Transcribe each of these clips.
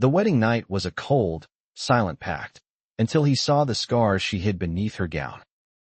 The wedding night was a cold, silent pact, until he saw the scars she hid beneath her gown.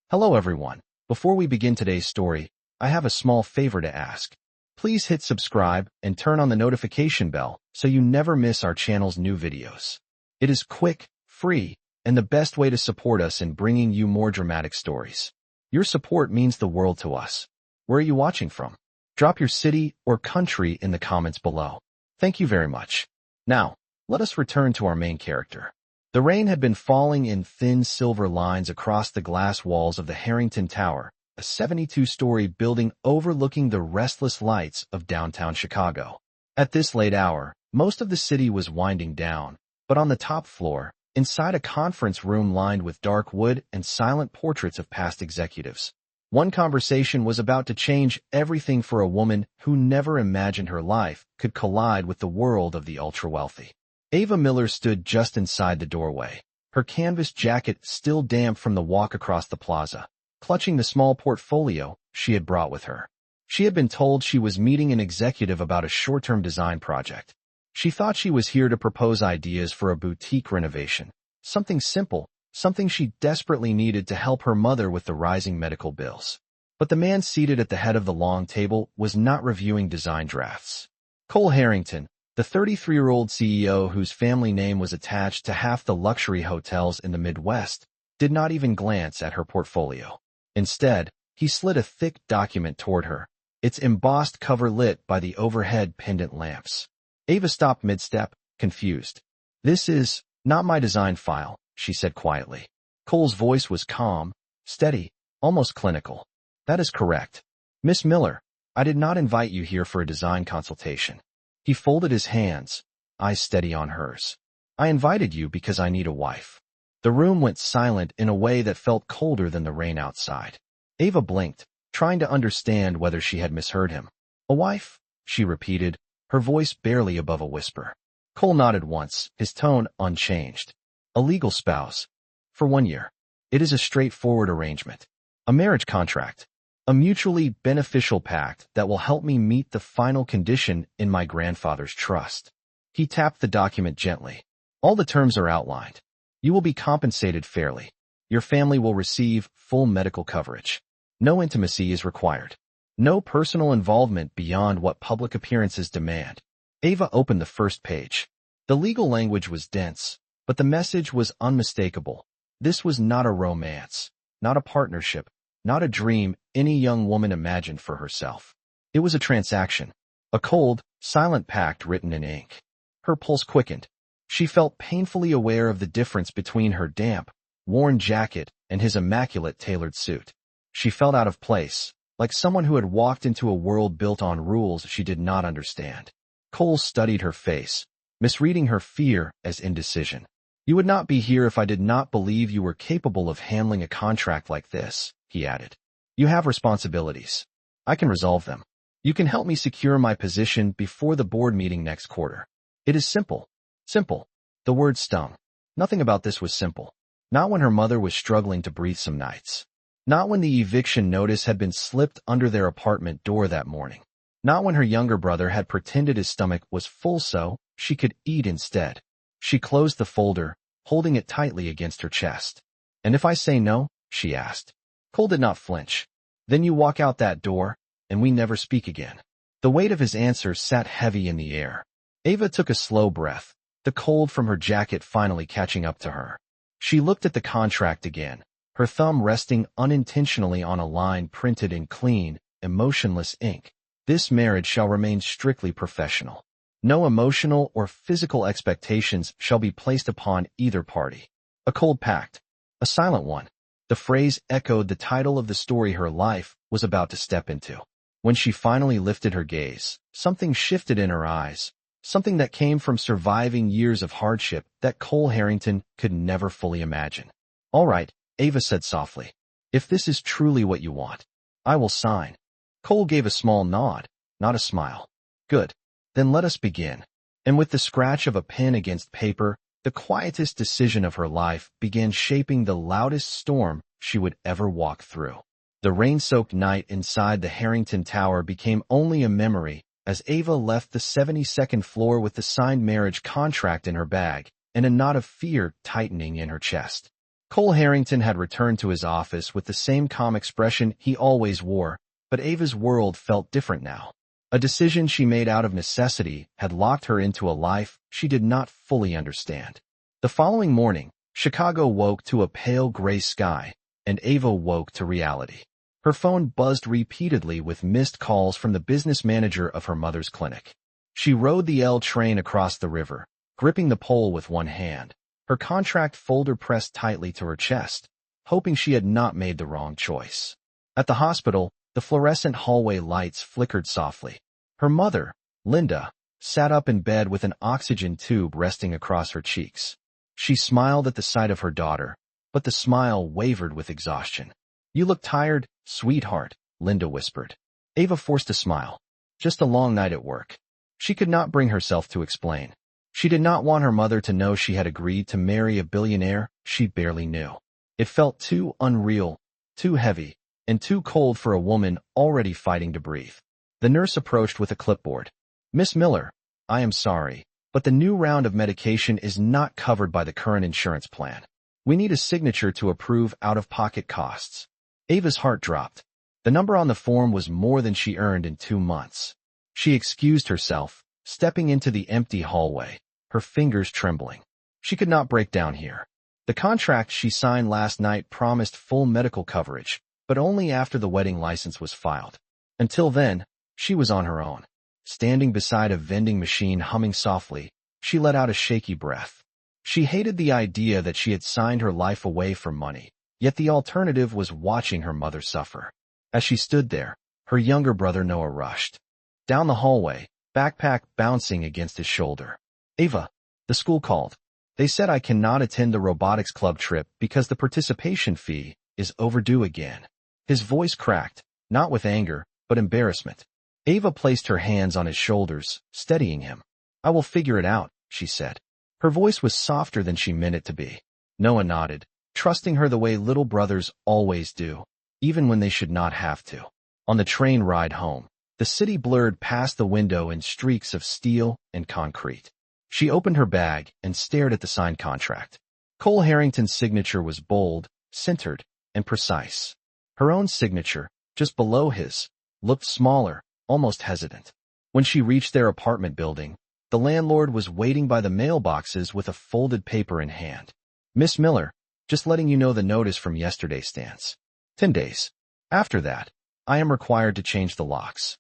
Hello everyone. Before we begin today's story, I have a small favor to ask. Please hit subscribe and turn on the notification bell so you never miss our channel's new videos. It is quick, free, and the best way to support us in bringing you more dramatic stories. Your support means the world to us. Where are you watching from? Drop your city or country in the comments below. Thank you very much. Now, let us return to our main character. The rain had been falling in thin silver lines across the glass walls of the Harrington Tower, a 72-story building overlooking the restless lights of downtown Chicago. At this late hour, most of the city was winding down, but on the top floor, inside a conference room lined with dark wood and silent portraits of past executives, one conversation was about to change everything for a woman who never imagined her life could collide with the world of the ultra-wealthy. Ava Miller stood just inside the doorway, her canvas jacket still damp from the walk across the plaza, clutching the small portfolio she had brought with her. She had been told she was meeting an executive about a short-term design project. She thought she was here to propose ideas for a boutique renovation, something simple, something she desperately needed to help her mother with the rising medical bills. But the man seated at the head of the long table was not reviewing design drafts. Cole Harrington, the 33-year-old CEO whose family name was attached to half the luxury hotels in the Midwest, did not even glance at her portfolio. Instead, he slid a thick document toward her, its embossed cover lit by the overhead pendant lamps. Ava stopped mid-step, confused. "This is not my design file," she said quietly. Cole's voice was calm, steady, almost clinical. "That is correct. Miss Miller, I did not invite you here for a design consultation." He folded his hands, eyes steady on hers. "I invited you because I need a wife." The room went silent in a way that felt colder than the rain outside. Ava blinked, trying to understand whether she had misheard him. "A wife?" she repeated, her voice barely above a whisper. Cole nodded once, his tone unchanged. "A legal spouse. For 1 year. It is a straightforward arrangement. A marriage contract. A mutually beneficial pact that will help me meet the final condition in my grandfather's trust." He tapped the document gently. "All the terms are outlined. You will be compensated fairly. Your family will receive full medical coverage. No intimacy is required. No personal involvement beyond what public appearances demand." Ava opened the first page. The legal language was dense, but the message was unmistakable. This was not a romance, not a partnership, not a dream any young woman imagined for herself. It was a transaction, a cold, silent pact written in ink. Her pulse quickened. She felt painfully aware of the difference between her damp, worn jacket and his immaculate tailored suit. She felt out of place, like someone who had walked into a world built on rules she did not understand. Cole studied her face, misreading her fear as indecision. "You would not be here if I did not believe you were capable of handling a contract like this," he added. "You have responsibilities. I can resolve them. You can help me secure my position before the board meeting next quarter. It is simple." Simple. The word stung. Nothing about this was simple. Not when her mother was struggling to breathe some nights. Not when the eviction notice had been slipped under their apartment door that morning. Not when her younger brother had pretended his stomach was full so she could eat instead. She closed the folder, holding it tightly against her chest. "And if I say no?" she asked. Cole did not flinch. "Then you walk out that door, and we never speak again." The weight of his answer sat heavy in the air. Ava took a slow breath, the cold from her jacket finally catching up to her. She looked at the contract again, her thumb resting unintentionally on a line printed in clean, emotionless ink. "This marriage shall remain strictly professional. No emotional or physical expectations shall be placed upon either party." A cold pact. A silent one. The phrase echoed the title of the story her life was about to step into. When she finally lifted her gaze, something shifted in her eyes, something that came from surviving years of hardship that Cole Harrington could never fully imagine. "All right," Ava said softly. "If this is truly what you want, I will sign." Cole gave a small nod, not a smile. "Good. Then let us begin." And with the scratch of a pen against paper, the quietest decision of her life began shaping the loudest storm she would ever walk through. The rain-soaked night inside the Harrington Tower became only a memory as Ava left the 72nd floor with the signed marriage contract in her bag and a knot of fear tightening in her chest. Cole Harrington had returned to his office with the same calm expression he always wore, but Ava's world felt different now. A decision she made out of necessity had locked her into a life she did not fully understand. The following morning, Chicago woke to a pale gray sky, and Ava woke to reality. Her phone buzzed repeatedly with missed calls from the business manager of her mother's clinic. She rode the L train across the river, gripping the pole with one hand, her contract folder pressed tightly to her chest, hoping she had not made the wrong choice. At the hospital, the fluorescent hallway lights flickered softly. Her mother, Linda, sat up in bed with an oxygen tube resting across her cheeks. She smiled at the sight of her daughter, but the smile wavered with exhaustion. "You look tired, sweetheart," Linda whispered. Ava forced a smile. "Just a long night at work." She could not bring herself to explain. She did not want her mother to know she had agreed to marry a billionaire she barely knew. It felt too unreal, too heavy, and too cold for a woman already fighting to breathe. The nurse approached with a clipboard. "Miss Miller, I am sorry, but the new round of medication is not covered by the current insurance plan. We need a signature to approve out-of-pocket costs." Ava's heart dropped. The number on the form was more than she earned in 2 months. She excused herself, stepping into the empty hallway, her fingers trembling. She could not break down here. The contract she signed last night promised full medical coverage, but only after the wedding license was filed. Until then, she was on her own. Standing beside a vending machine humming softly, she let out a shaky breath. She hated the idea that she had signed her life away for money, yet the alternative was watching her mother suffer. As she stood there, her younger brother Noah rushed down the hallway, backpack bouncing against his shoulder. "Ava, the school called. They said I cannot attend the robotics club trip because the participation fee is overdue again." His voice cracked, not with anger, but embarrassment. Ava placed her hands on his shoulders, steadying him. "I will figure it out," she said. Her voice was softer than she meant it to be. Noah nodded, trusting her the way little brothers always do, even when they should not have to. On the train ride home, the city blurred past the window in streaks of steel and concrete. She opened her bag and stared at the signed contract. Cole Harrington's signature was bold, centered, and precise. Her own signature, just below his, looked smaller, almost hesitant. When she reached their apartment building, the landlord was waiting by the mailboxes with a folded paper in hand. "Miss Miller, just letting you know the notice from yesterday stands. 10 days. After that, I am required to change the locks."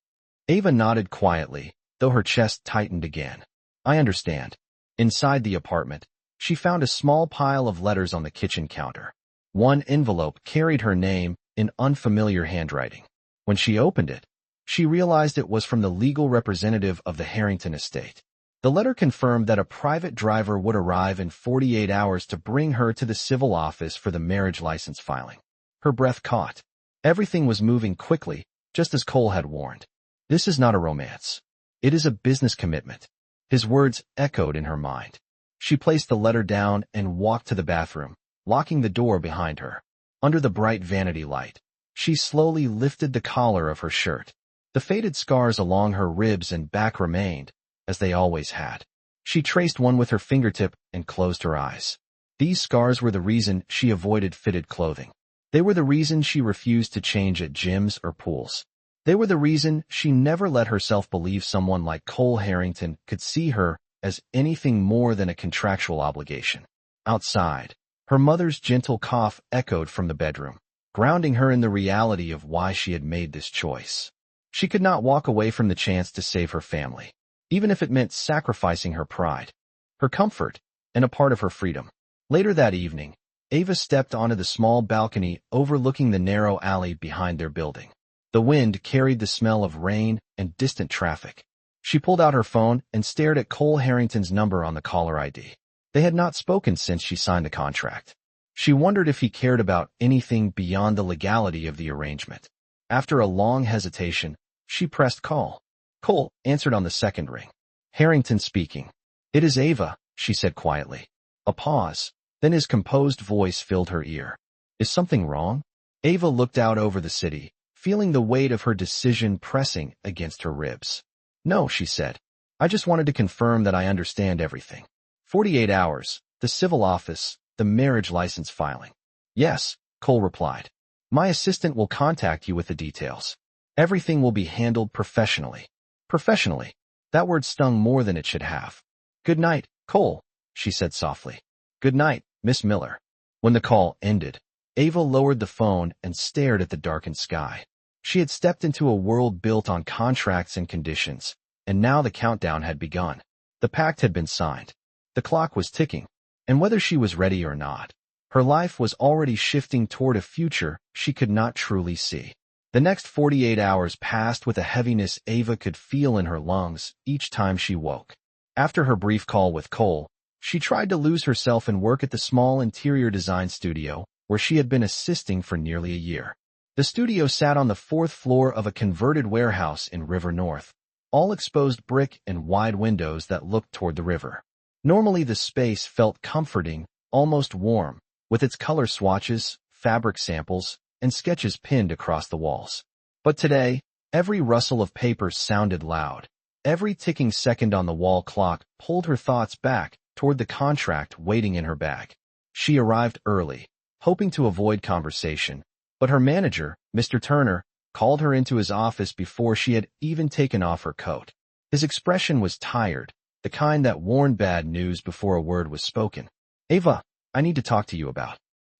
Ava nodded quietly, though her chest tightened again. "I understand." Inside the apartment, she found a small pile of letters on the kitchen counter. One envelope carried her name in unfamiliar handwriting. When she opened it, she realized it was from the legal representative of the Harrington estate. The letter confirmed that a private driver would arrive in 48 hours to bring her to the civil office for the marriage license filing. Her breath caught. Everything was moving quickly, just as Cole had warned. "This is not a romance. It is a business commitment." His words echoed in her mind. She placed the letter down and walked to the bathroom, locking the door behind her. Under the bright vanity light, she slowly lifted the collar of her shirt. The faded scars along her ribs and back remained, as they always had. She traced one with her fingertip and closed her eyes. These scars were the reason she avoided fitted clothing. They were the reason she refused to change at gyms or pools. They were the reason she never let herself believe someone like Cole Harrington could see her as anything more than a contractual obligation. Outside, her mother's gentle cough echoed from the bedroom, grounding her in the reality of why she had made this choice. She could not walk away from the chance to save her family, even if it meant sacrificing her pride, her comfort, and a part of her freedom. Later that evening, Ava stepped onto the small balcony overlooking the narrow alley behind their building. The wind carried the smell of rain and distant traffic. She pulled out her phone and stared at Cole Harrington's number on the caller ID. They had not spoken since she signed the contract. She wondered if he cared about anything beyond the legality of the arrangement. After a long hesitation, she pressed call. Cole answered on the second ring. "Harrington speaking." "It is Ava," she said quietly. A pause, then his composed voice filled her ear. "Is something wrong?" Ava looked out over the city, feeling the weight of her decision pressing against her ribs. No, she said. I just wanted to confirm that I understand everything. 48 hours, the civil office, the marriage license filing. Yes, Cole replied. My assistant will contact you with the details. Everything will be handled professionally. Professionally. That word stung more than it should have. Good night, Cole, she said softly. Good night, Miss Miller. When the call ended, Ava lowered the phone and stared at the darkened sky. She had stepped into a world built on contracts and conditions, and now the countdown had begun. The pact had been signed. The clock was ticking, and whether she was ready or not, her life was already shifting toward a future she could not truly see. The next 48 hours passed with a heaviness Ava could feel in her lungs each time she woke. After her brief call with Cole, she tried to lose herself in work at the small interior design studio where she had been assisting for nearly a year. The studio sat on the 4th floor of a converted warehouse in River North, all exposed brick and wide windows that looked toward the river. Normally the space felt comforting, almost warm, with its color swatches, fabric samples, and sketches pinned across the walls. But today, every rustle of paper sounded loud. Every ticking second on the wall clock pulled her thoughts back toward the contract waiting in her bag. She arrived early, hoping to avoid conversation, but her manager, Mr. Turner, called her into his office before she had even taken off her coat. His expression was tired, the kind that warned bad news before a word was spoken. Ava, I need to talk to you about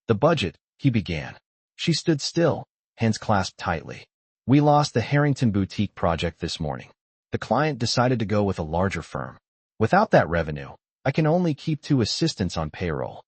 the budget, he began. She stood still, hands clasped tightly. We lost the Harrington Boutique project this morning. The client decided to go with a larger firm. Without that revenue, I can only keep 2 assistants on payroll.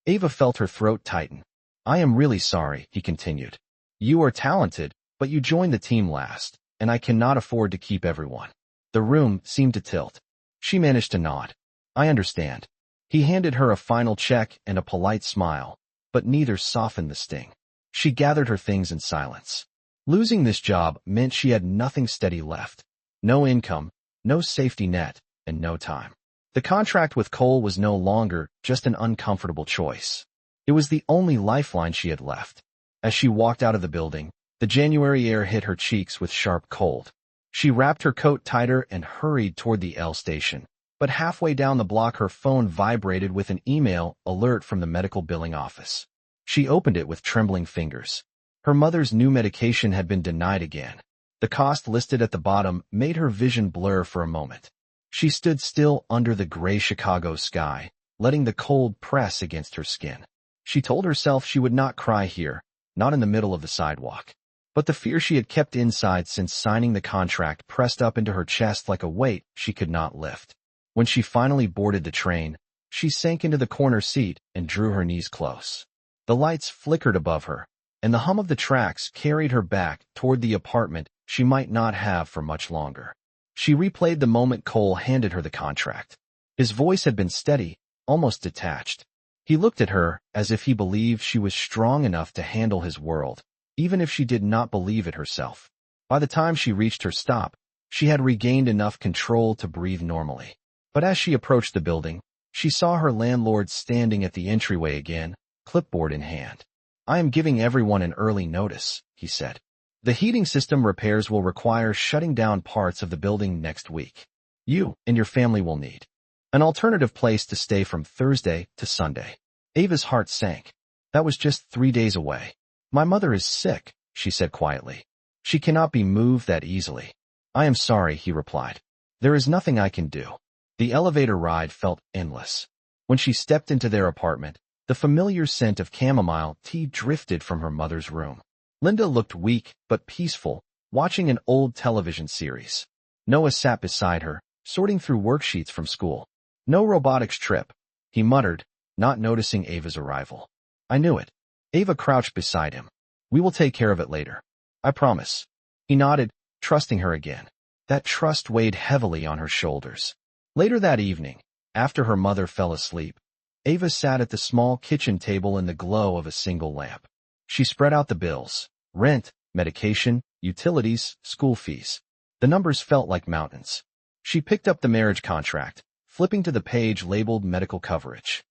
Ava felt her throat tighten. I am really sorry, he continued. You are talented, but you joined the team last, and I cannot afford to keep everyone. The room seemed to tilt. She managed to nod. I understand. He handed her a final check and a polite smile, but neither softened the sting. She gathered her things in silence. Losing this job meant she had nothing steady left. No income, no safety net, and no time. The contract with Cole was no longer just an uncomfortable choice. It was the only lifeline she had left. As she walked out of the building, the January air hit her cheeks with sharp cold. She wrapped her coat tighter and hurried toward the L station. But halfway down the block her phone vibrated with an email alert from the medical billing office. She opened it with trembling fingers. Her mother's new medication had been denied again. The cost listed at the bottom made her vision blur for a moment. She stood still under the gray Chicago sky, letting the cold press against her skin. She told herself she would not cry here, not in the middle of the sidewalk. But the fear she had kept inside since signing the contract pressed up into her chest like a weight she could not lift. When she finally boarded the train, she sank into the corner seat and drew her knees close. The lights flickered above her, and the hum of the tracks carried her back toward the apartment she might not have for much longer. She replayed the moment Cole handed her the contract. His voice had been steady, almost detached. He looked at her as if he believed she was strong enough to handle his world, even if she did not believe it herself. By the time she reached her stop, she had regained enough control to breathe normally. But as she approached the building, she saw her landlord standing at the entryway again, clipboard in hand. I am giving everyone an early notice, he said. The heating system repairs will require shutting down parts of the building next week. You and your family will need an alternative place to stay from Thursday to Sunday. Ava's heart sank. That was just 3 days away. My mother is sick, she said quietly. She cannot be moved that easily. I am sorry, he replied. There is nothing I can do. The elevator ride felt endless. When she stepped into their apartment, the familiar scent of chamomile tea drifted from her mother's room. Linda looked weak but peaceful, watching an old television series. Noah sat beside her, sorting through worksheets from school. No robotics trip, he muttered, not noticing Ava's arrival. I knew it. Ava crouched beside him. We will take care of it later. I promise. He nodded, trusting her again. That trust weighed heavily on her shoulders. Later that evening, after her mother fell asleep, Ava sat at the small kitchen table in the glow of a single lamp. She spread out the bills: rent, medication, utilities, school fees. The numbers felt like mountains. She picked up the marriage contract, flipping to the page labeled medical coverage.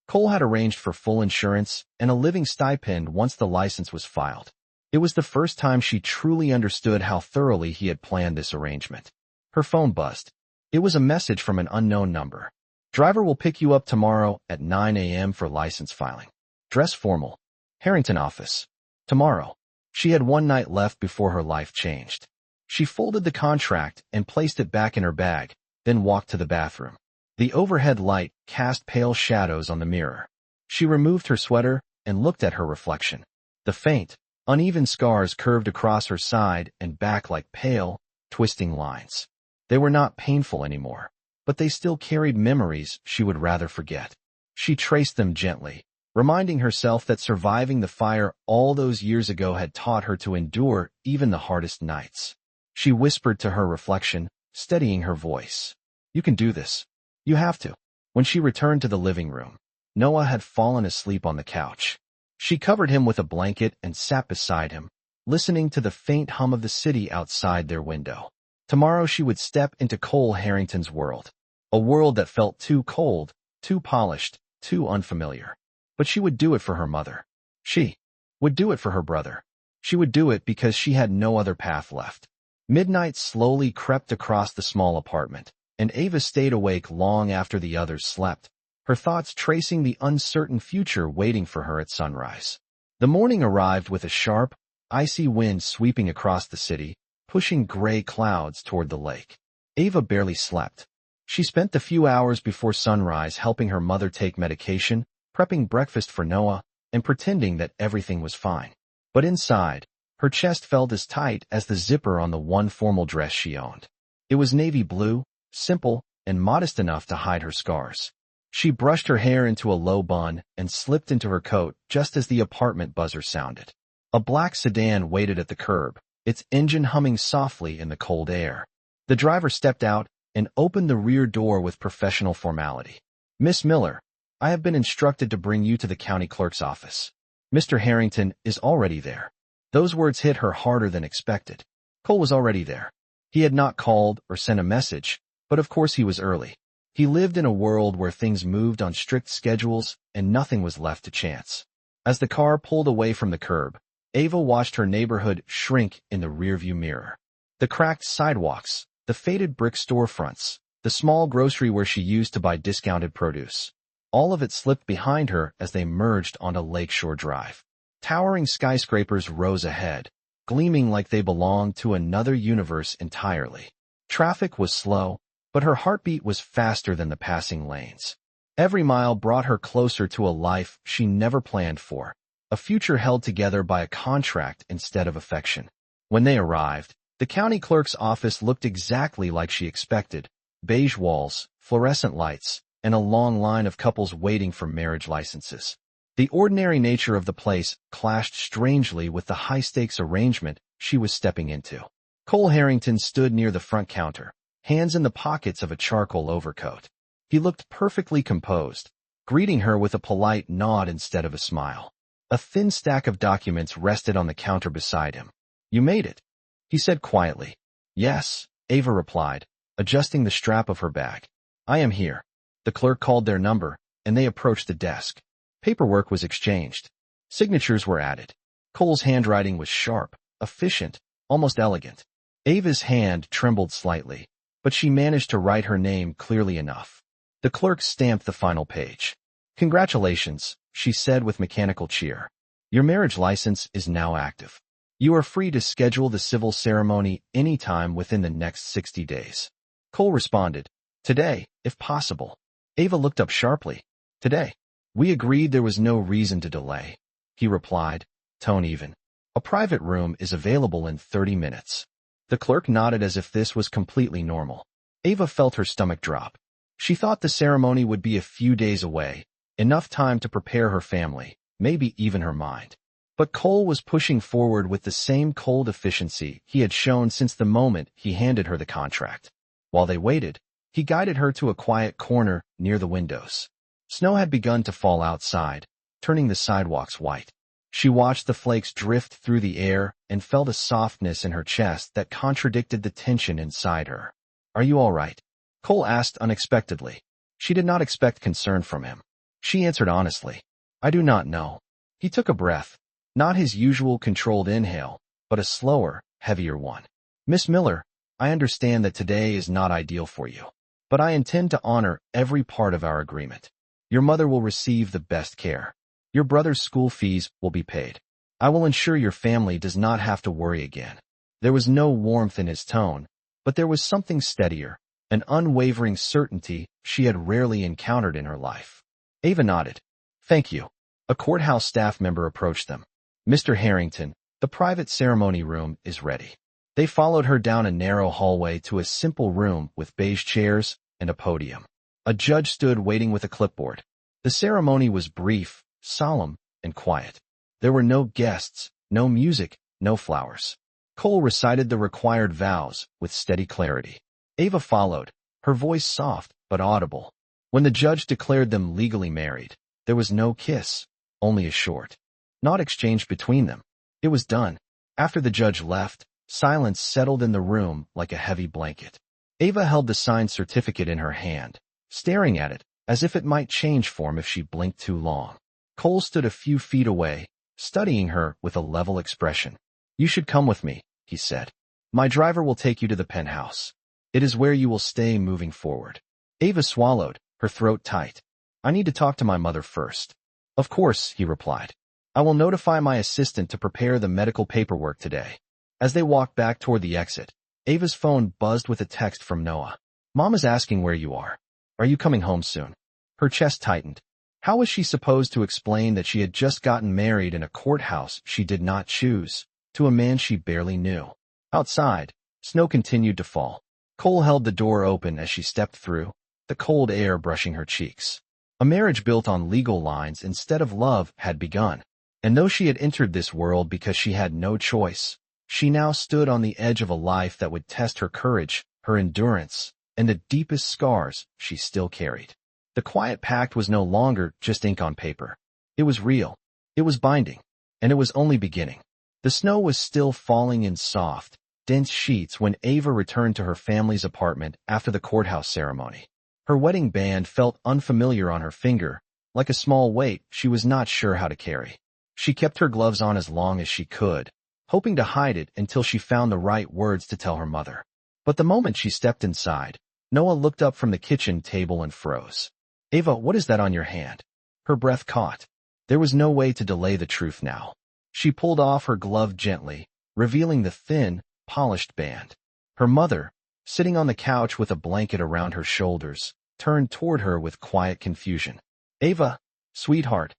Cole had arranged for full insurance and a living stipend once the license was filed. It was the first time she truly understood how thoroughly he had planned this arrangement. Her phone buzzed. It was a message from an unknown number. Driver will pick you up tomorrow at 9 a.m. for license filing. Dress formal. Harrington office. Tomorrow. She had one night left before her life changed. She folded the contract and placed it back in her bag, then walked to the bathroom. The overhead light cast pale shadows on the mirror. She removed her sweater and looked at her reflection. The faint, uneven scars curved across her side and back like pale, twisting lines. They were not painful anymore, but they still carried memories she would rather forget. She traced them gently, reminding herself that surviving the fire all those years ago had taught her to endure even the hardest nights. She whispered to her reflection, steadying her voice. You can do this. You have to. When she returned to the living room, Noah had fallen asleep on the couch. She covered him with a blanket and sat beside him, listening to the faint hum of the city outside their window. Tomorrow she would step into Cole Harrington's world, a world that felt too cold, too polished, too unfamiliar. But she would do it for her mother. She would do it for her brother. She would do it because she had no other path left. Midnight slowly crept across the small apartment, and Ava stayed awake long after the others slept, her thoughts tracing the uncertain future waiting for her at sunrise. The morning arrived with a sharp, icy wind sweeping across the city, pushing gray clouds toward the lake. Ava barely slept. She spent the few hours before sunrise helping her mother take medication, prepping breakfast for Noah, and pretending that everything was fine. But inside, her chest felt as tight as the zipper on the one formal dress she owned. It was navy blue, simple, and modest enough to hide her scars. She brushed her hair into a low bun and slipped into her coat just as the apartment buzzer sounded. A black sedan waited at the curb, its engine humming softly in the cold air. The driver stepped out and opened the rear door with professional formality. Miss Miller, I have been instructed to bring you to the county clerk's office. Mr. Harrington is already there. Those words hit her harder than expected. Cole was already there. He had not called or sent a message, but of course he was early. He lived in a world where things moved on strict schedules and nothing was left to chance. As the car pulled away from the curb, Ava watched her neighborhood shrink in the rearview mirror. The cracked sidewalks, the faded brick storefronts, the small grocery where she used to buy discounted produce. All of it slipped behind her as they merged onto Lakeshore Drive. Towering skyscrapers rose ahead, gleaming like they belonged to another universe entirely. Traffic was slow, but her heartbeat was faster than the passing lanes. Every mile brought her closer to a life she never planned for, a future held together by a contract instead of affection. When they arrived, the county clerk's office looked exactly like she expected: beige walls, fluorescent lights, and a long line of couples waiting for marriage licenses. The ordinary nature of the place clashed strangely with the high-stakes arrangement she was stepping into. Cole Harrington stood near the front counter, hands in the pockets of a charcoal overcoat. He looked perfectly composed, greeting her with a polite nod instead of a smile. A thin stack of documents rested on the counter beside him. You made it, he said quietly. Yes, Ava replied, adjusting the strap of her bag. I am here. The clerk called their number, and they approached the desk. Paperwork was exchanged. Signatures were added. Cole's handwriting was sharp, efficient, almost elegant. Ava's hand trembled slightly, but she managed to write her name clearly enough. The clerk stamped the final page. Congratulations, she said with mechanical cheer. Your marriage license is now active. You are free to schedule the civil ceremony anytime within the next 60 days. Cole responded, today, if possible. Ava looked up sharply. Today. We agreed there was no reason to delay, he replied, tone even. A private room is available in 30 minutes. The clerk nodded as if this was completely normal. Ava felt her stomach drop. She thought the ceremony would be a few days away, enough time to prepare her family, maybe even her mind. But Cole was pushing forward with the same cold efficiency he had shown since the moment he handed her the contract. While they waited, he guided her to a quiet corner near the windows. Snow had begun to fall outside, turning the sidewalks white. She watched the flakes drift through the air and felt a softness in her chest that contradicted the tension inside her. Are you all right? Cole asked unexpectedly. She did not expect concern from him. She answered honestly. I do not know. He took a breath, not his usual controlled inhale, but a slower, heavier one. Miss Miller, I understand that today is not ideal for you, but I intend to honor every part of our agreement. Your mother will receive the best care. Your brother's school fees will be paid. I will ensure your family does not have to worry again. There was no warmth in his tone, but there was something steadier, an unwavering certainty she had rarely encountered in her life. Ava nodded. Thank you. A courthouse staff member approached them. Mr. Harrington, the private ceremony room is ready. They followed her down a narrow hallway to a simple room with beige chairs and a podium. A judge stood waiting with a clipboard. The ceremony was brief, solemn, and quiet. There were no guests, no music, no flowers. Cole recited the required vows with steady clarity. Ava followed, her voice soft but audible. When the judge declared them legally married, there was no kiss, only a short nod exchanged between them. It was done. After the judge left, silence settled in the room like a heavy blanket. Ava held the signed certificate in her hand, staring at it as if it might change form if she blinked too long. Cole stood a few feet away, studying her with a level expression. You should come with me, he said. My driver will take you to the penthouse. It is where you will stay moving forward. Ava swallowed, her throat tight. I need to talk to my mother first. Of course, he replied. I will notify my assistant to prepare the medical paperwork today. As they walked back toward the exit, Ava's phone buzzed with a text from Noah. Mom is asking where you are. Are you coming home soon? Her chest tightened. How was she supposed to explain that she had just gotten married in a courthouse she did not choose, to a man she barely knew? Outside, snow continued to fall. Cole held the door open as she stepped through, the cold air brushing her cheeks. A marriage built on legal lines instead of love had begun. And though she had entered this world because she had no choice, she now stood on the edge of a life that would test her courage, her endurance, and the deepest scars she still carried. The quiet pact was no longer just ink on paper. It was real. It was binding. And it was only beginning. The snow was still falling in soft, dense sheets when Ava returned to her family's apartment after the courthouse ceremony. Her wedding band felt unfamiliar on her finger, like a small weight she was not sure how to carry. She kept her gloves on as long as she could, hoping to hide it until she found the right words to tell her mother. But the moment she stepped inside, Noah looked up from the kitchen table and froze. Ava, what is that on your hand? Her breath caught. There was no way to delay the truth now. She pulled off her glove gently, revealing the thin, polished band. Her mother, sitting on the couch with a blanket around her shoulders, turned toward her with quiet confusion. Ava, sweetheart,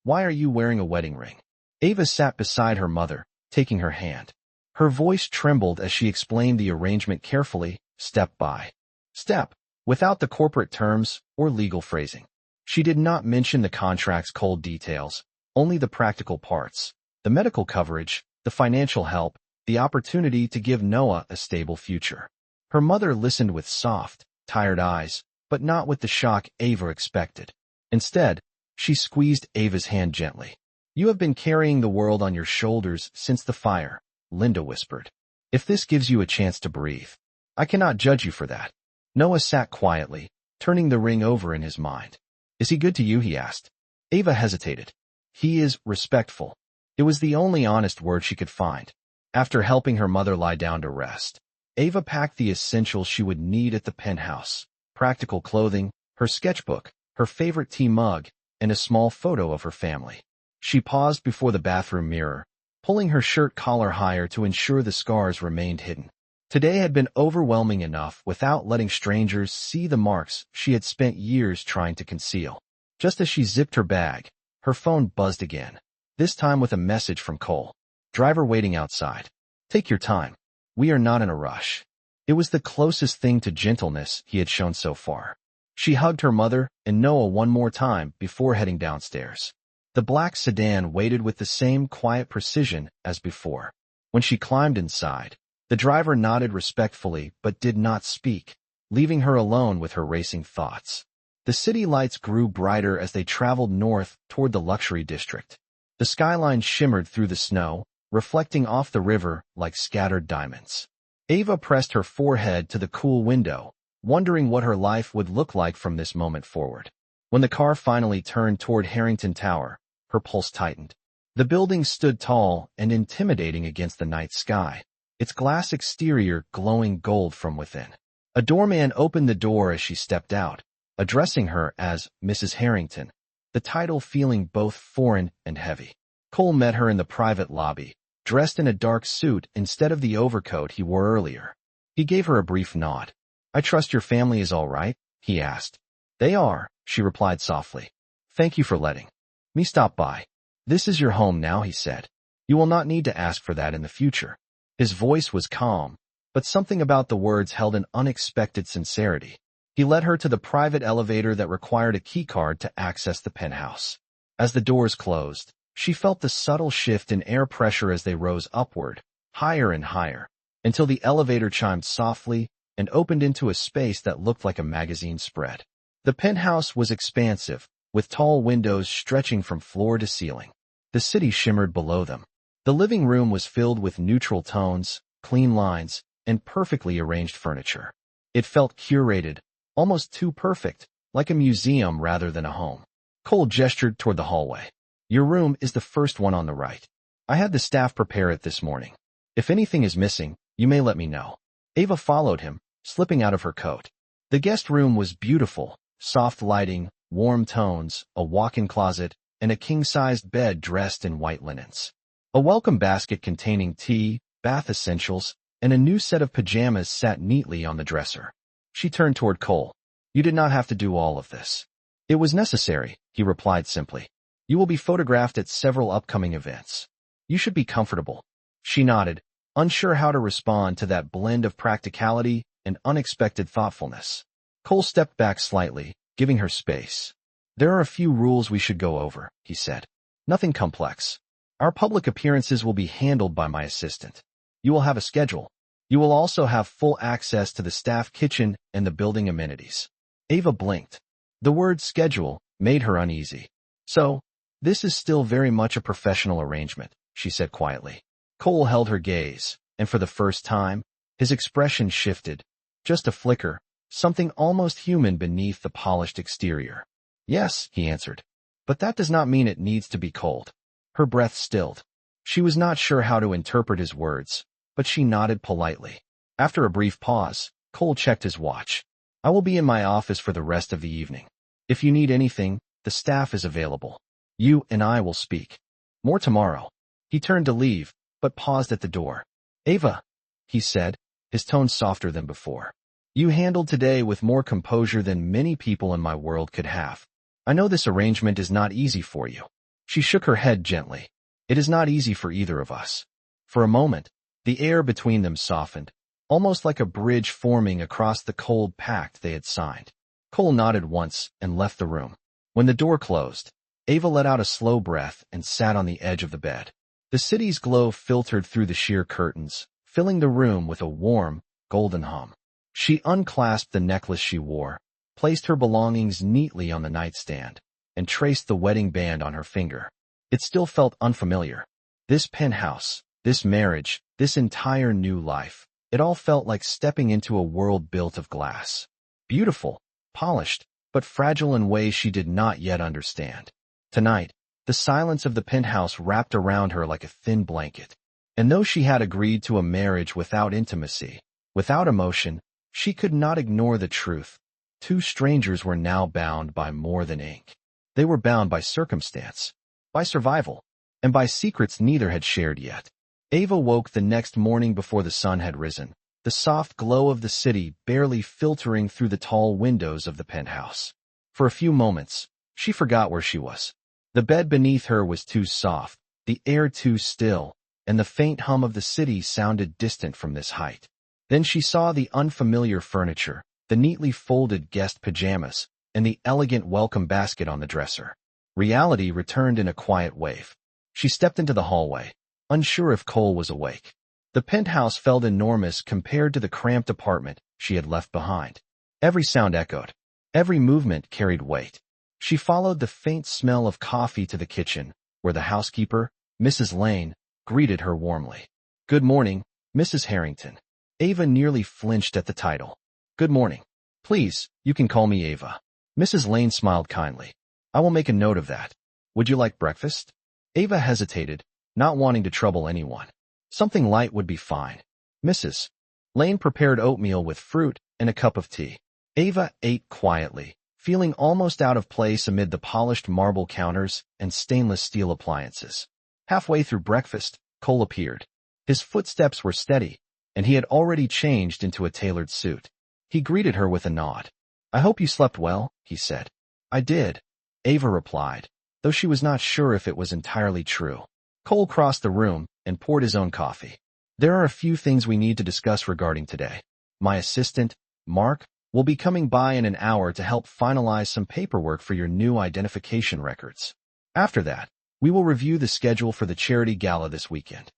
why are you wearing a wedding ring? Ava sat beside her mother, taking her hand. Her voice trembled as she explained the arrangement carefully, step by step, without the corporate terms or legal phrasing. She did not mention the contract's cold details, only the practical parts, the medical coverage, the financial help, the opportunity to give Noah a stable future. Her mother listened with soft, tired eyes, but not with the shock Ava expected. Instead, she squeezed Ava's hand gently. You have been carrying the world on your shoulders since the fire, Linda whispered. If this gives you a chance to breathe, I cannot judge you for that. Noah sat quietly, turning the ring over in his mind. Is he good to you? He asked. Ava hesitated. He is respectful. It was the only honest word she could find. After helping her mother lie down to rest, Ava packed the essentials she would need at the penthouse: practical clothing, her sketchbook, her favorite tea mug, and a small photo of her family. She paused before the bathroom mirror, pulling her shirt collar higher to ensure the scars remained hidden. Today had been overwhelming enough without letting strangers see the marks she had spent years trying to conceal. Just as she zipped her bag, her phone buzzed again, this time with a message from Cole. Driver waiting outside. Take your time. We are not in a rush. It was the closest thing to gentleness he had shown so far. She hugged her mother and Noah one more time before heading downstairs. The black sedan waited with the same quiet precision as before. When she climbed inside, the driver nodded respectfully but did not speak, leaving her alone with her racing thoughts. The city lights grew brighter as they traveled north toward the luxury district. The skyline shimmered through the snow, reflecting off the river like scattered diamonds. Ava pressed her forehead to the cool window, wondering what her life would look like from this moment forward. When the car finally turned toward Harrington Tower, her pulse tightened. The building stood tall and intimidating against the night sky, its glass exterior glowing gold from within. A doorman opened the door as she stepped out, addressing her as Mrs. Harrington, the title feeling both foreign and heavy. Cole met her in the private lobby, dressed in a dark suit instead of the overcoat he wore earlier. He gave her a brief nod. "I trust your family is all right?" he asked. "They are," she replied softly. "Thank you for letting me stop by. This is your home now," he said. "You will not need to ask for that in the future." His voice was calm, but something about the words held an unexpected sincerity. He led her to the private elevator that required a keycard to access the penthouse. As the doors closed, she felt the subtle shift in air pressure as they rose upward, higher and higher, until the elevator chimed softly and opened into a space that looked like a magazine spread. The penthouse was expansive, with tall windows stretching from floor to ceiling. The city shimmered below them. The living room was filled with neutral tones, clean lines, and perfectly arranged furniture. It felt curated, almost too perfect, like a museum rather than a home. Cole gestured toward the hallway. "Your room is the first one on the right. I had the staff prepare it this morning. If anything is missing, you may let me know." Ava followed him, slipping out of her coat. The guest room was beautiful, soft lighting, warm tones, a walk-in closet, and a king-sized bed dressed in white linens. A welcome basket containing tea, bath essentials, and a new set of pajamas sat neatly on the dresser. She turned toward Cole. "You did not have to do all of this." "It was necessary," he replied simply. "You will be photographed at several upcoming events. You should be comfortable." She nodded, unsure how to respond to that blend of practicality and unexpected thoughtfulness. Cole stepped back slightly, giving her space. "There are a few rules we should go over," he said. "Nothing complex. Our public appearances will be handled by my assistant. You will have a schedule. You will also have full access to the staff kitchen and the building amenities." Ava blinked. The word schedule made her uneasy. "So, this is still very much a professional arrangement," she said quietly. Cole held her gaze, and for the first time, his expression shifted. Just a flicker, something almost human beneath the polished exterior. "Yes," he answered. "But that does not mean it needs to be cold." Her breath stilled. She was not sure how to interpret his words, but she nodded politely. After a brief pause, Cole checked his watch. "I will be in my office for the rest of the evening. If you need anything, the staff is available. You and I will speak more tomorrow." He turned to leave, but paused at the door. "Ava," he said, his tone softer than before. "You handled today with more composure than many people in my world could have. I know this arrangement is not easy for you." She shook her head gently. "It is not easy for either of us." For a moment, the air between them softened, almost like a bridge forming across the cold pact they had signed. Cole nodded once and left the room. When the door closed, Ava let out a slow breath and sat on the edge of the bed. The city's glow filtered through the sheer curtains, filling the room with a warm, golden hum. She unclasped the necklace she wore, placed her belongings neatly on the nightstand, and traced the wedding band on her finger. It still felt unfamiliar. This penthouse, this marriage, this entire new life, it all felt like stepping into a world built of glass. Beautiful, polished, but fragile in ways she did not yet understand. Tonight, the silence of the penthouse wrapped around her like a thin blanket. And though she had agreed to a marriage without intimacy, without emotion, she could not ignore the truth. Two strangers were now bound by more than ink. They were bound by circumstance, by survival, and by secrets neither had shared yet. Ava woke the next morning before the sun had risen, the soft glow of the city barely filtering through the tall windows of the penthouse. For a few moments, she forgot where she was. The bed beneath her was too soft, the air too still, and the faint hum of the city sounded distant from this height. Then she saw the unfamiliar furniture, the neatly folded guest pajamas, and the elegant welcome basket on the dresser. Reality returned in a quiet wave. She stepped into the hallway, unsure if Cole was awake. The penthouse felt enormous compared to the cramped apartment she had left behind. Every sound echoed. Every movement carried weight. She followed the faint smell of coffee to the kitchen, where the housekeeper, Mrs. Lane, greeted her warmly. "Good morning, Mrs. Harrington." Ava nearly flinched at the title. "Good morning. Please, you can call me Ava." Mrs. Lane smiled kindly. "I will make a note of that. Would you like breakfast?" Ava hesitated, not wanting to trouble anyone. "Something light would be fine." Mrs. Lane prepared oatmeal with fruit and a cup of tea. Ava ate quietly, feeling almost out of place amid the polished marble counters and stainless steel appliances. Halfway through breakfast, Cole appeared. His footsteps were steady, and he had already changed into a tailored suit. He greeted her with a nod. "I hope you slept well," he said. "I did," Ava replied, though she was not sure if it was entirely true. Cole crossed the room and poured his own coffee. "There are a few things we need to discuss regarding today. My assistant, Mark, will be coming by in an hour to help finalize some paperwork for your new identification records. After that, we will review the schedule for the charity gala this weekend."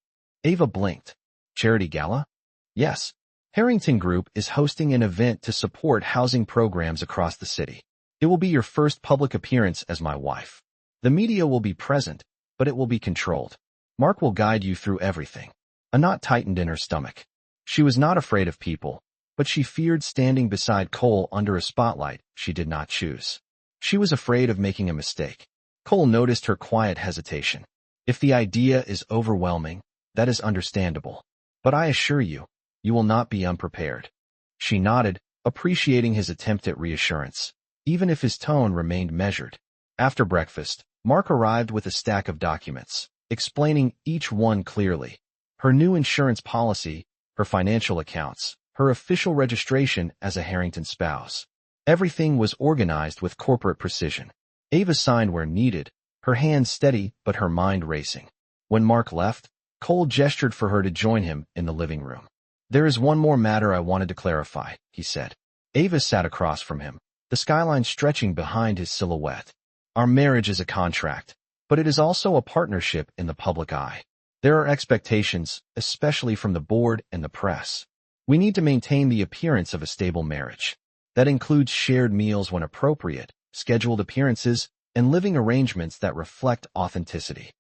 Ava blinked. "Charity gala?" "Yes. Harrington Group is hosting an event to support housing programs across the city. It will be your first public appearance as my wife. The media will be present, but it will be controlled. Mark will guide you through everything." A knot tightened in her stomach. She was not afraid of people, but she feared standing beside Cole under a spotlight she did not choose. She was afraid of making a mistake. Cole noticed her quiet hesitation. "If the idea is overwhelming, that is understandable. But I assure you, you will not be unprepared." She nodded, appreciating his attempt at reassurance, even if his tone remained measured. After breakfast, Mark arrived with a stack of documents, explaining each one clearly. Her new insurance policy, her financial accounts, her official registration as a Harrington spouse. Everything was organized with corporate precision. Ava signed where needed, her hands steady but her mind racing. When Mark left, Cole gestured for her to join him in the living room. "There is one more matter I wanted to clarify," he said. Ava sat across from him, the skyline stretching behind his silhouette. "Our marriage is a contract, but it is also a partnership in the public eye. There are expectations, especially from the board and the press. We need to maintain the appearance of a stable marriage. That includes shared meals when appropriate, scheduled appearances, and living arrangements that reflect authenticity."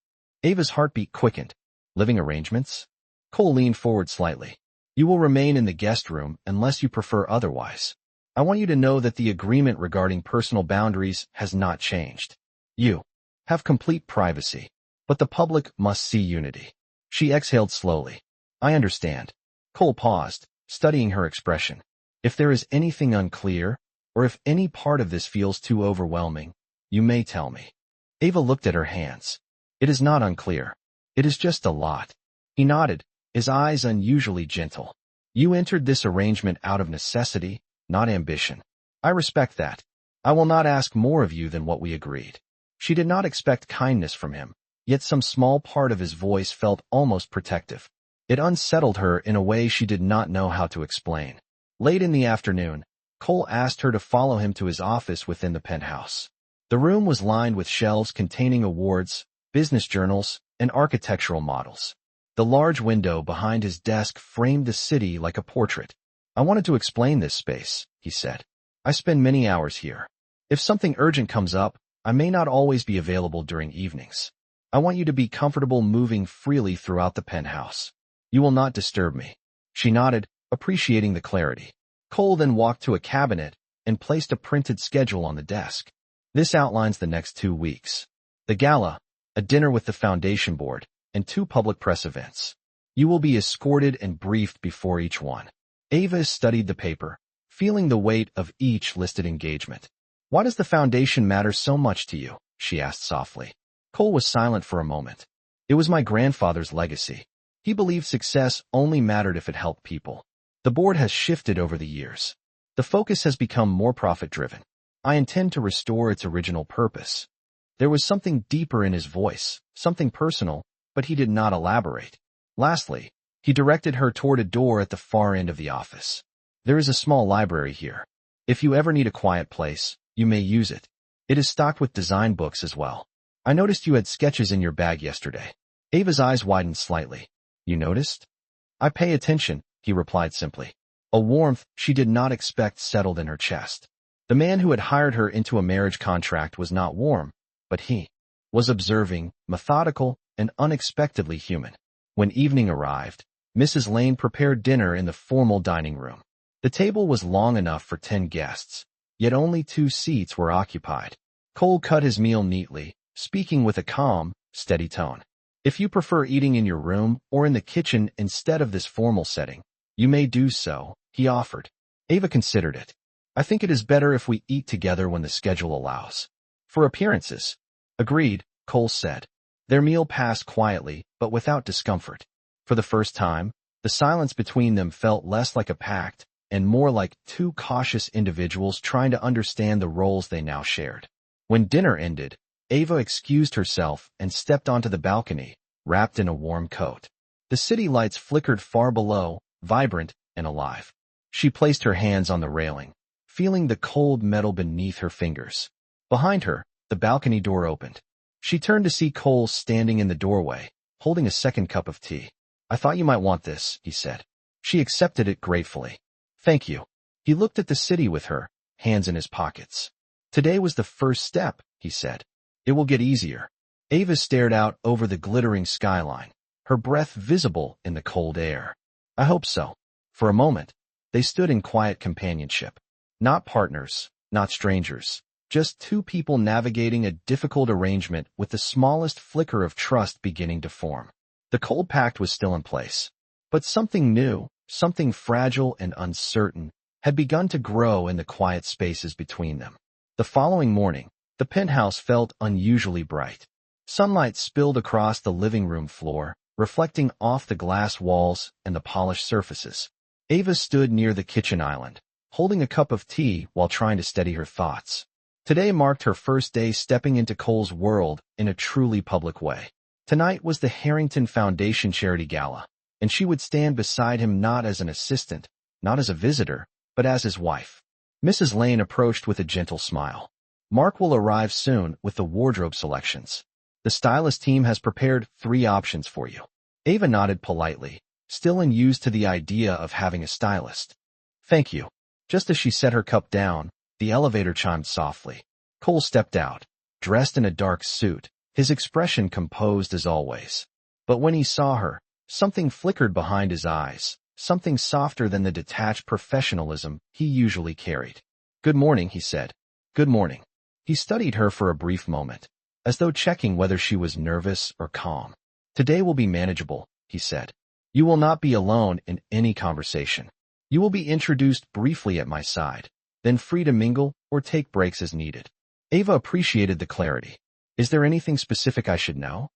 Ava's heartbeat quickened. "Living arrangements?" Cole leaned forward slightly. "You will remain in the guest room unless you prefer otherwise. I want you to know that the agreement regarding personal boundaries has not changed. You have complete privacy, but the public must see unity." She exhaled slowly. "I understand." Cole paused, studying her expression. "If there is anything unclear, or if any part of this feels too overwhelming, you may tell me." Ava looked at her hands. "It is not unclear. It is just a lot." He nodded, his eyes unusually gentle. "You entered this arrangement out of necessity, not ambition. I respect that. I will not ask more of you than what we agreed." She did not expect kindness from him, yet some small part of his voice felt almost protective. It unsettled her in a way she did not know how to explain. Late in the afternoon, Cole asked her to follow him to his office within the penthouse. The room was lined with shelves containing awards, business journals, and architectural models. The large window behind his desk framed the city like a portrait. "I wanted to explain this space," he said. "I spend many hours here. If something urgent comes up, I may not always be available during evenings. I want you to be comfortable moving freely throughout the penthouse. You will not disturb me." She nodded, appreciating the clarity. Cole then walked to a cabinet and placed a printed schedule on the desk. "This outlines the next 2 weeks. The gala, a dinner with the foundation board, and 2 public press events. You will be escorted and briefed before each one." Ava studied the paper, feeling the weight of each listed engagement. "Why does the foundation matter so much to you?" she asked softly. Cole was silent for a moment. "It was my grandfather's legacy. He believed success only mattered if it helped people. The board has shifted over the years. The focus has become more profit-driven. I intend to restore its original purpose." There was something deeper in his voice, something personal, but he did not elaborate. Lastly, he directed her toward a door at the far end of the office. "There is a small library here. If you ever need a quiet place, you may use it. It is stocked with design books as well. I noticed you had sketches in your bag yesterday." Ava's eyes widened slightly. "You noticed?" "I pay attention," he replied simply. A warmth she did not expect settled in her chest. The man who had hired her into a marriage contract was not warm, but he was observing, methodical, and unexpectedly human. When evening arrived, Mrs. Lane prepared dinner in the formal dining room. The table was long enough for 10 guests, yet only 2 seats were occupied. Cole cut his meal neatly, speaking with a calm, steady tone. "If you prefer eating in your room or in the kitchen instead of this formal setting, You may do so, he offered. Ava considered it. I think it is better if we eat together when the schedule allows. For appearances. Agreed, Cole said. Their meal passed quietly, but without discomfort. For the first time, the silence between them felt less like a pact and more like two cautious individuals trying to understand the roles they now shared. When dinner ended, Ava excused herself and stepped onto the balcony, wrapped in a warm coat. The city lights flickered far below, vibrant and alive. She placed her hands on the railing, feeling the cold metal beneath her fingers. Behind her, the balcony door opened. She turned to see Cole standing in the doorway, holding a second cup of tea. I thought you might want this, he said. She accepted it gratefully. Thank you. He looked at the city with her, hands in his pockets. Today was the first step, he said. It will get easier. Ava stared out over the glittering skyline, her breath visible in the cold air. I hope so. For a moment, they stood in quiet companionship. Not partners, not strangers, just two people navigating a difficult arrangement with the smallest flicker of trust beginning to form. The cold pact was still in place, but something new, something fragile and uncertain, had begun to grow in the quiet spaces between them. The following morning, the penthouse felt unusually bright. Sunlight spilled across the living room floor, reflecting off the glass walls and the polished surfaces. Ava stood near the kitchen island, holding a cup of tea while trying to steady her thoughts. Today marked her first day stepping into Cole's world in a truly public way. Tonight was the Harrington Foundation Charity Gala, and she would stand beside him not as an assistant, not as a visitor, but as his wife. Mrs. Lane approached with a gentle smile. Mark will arrive soon with the wardrobe selections. The stylist team has prepared 3 options for you. Ava nodded politely, still unused to the idea of having a stylist. Thank you. Just as she set her cup down, the elevator chimed softly. Cole stepped out, dressed in a dark suit, his expression composed as always. But when he saw her, something flickered behind his eyes, something softer than the detached professionalism he usually carried. Good morning, he said. Good morning. He studied her for a brief moment, as though checking whether she was nervous or calm. Today will be manageable, he said. You will not be alone in any conversation. You will be introduced briefly at my side, then free to mingle or take breaks as needed. Ava appreciated the clarity. Is there anything specific I should know?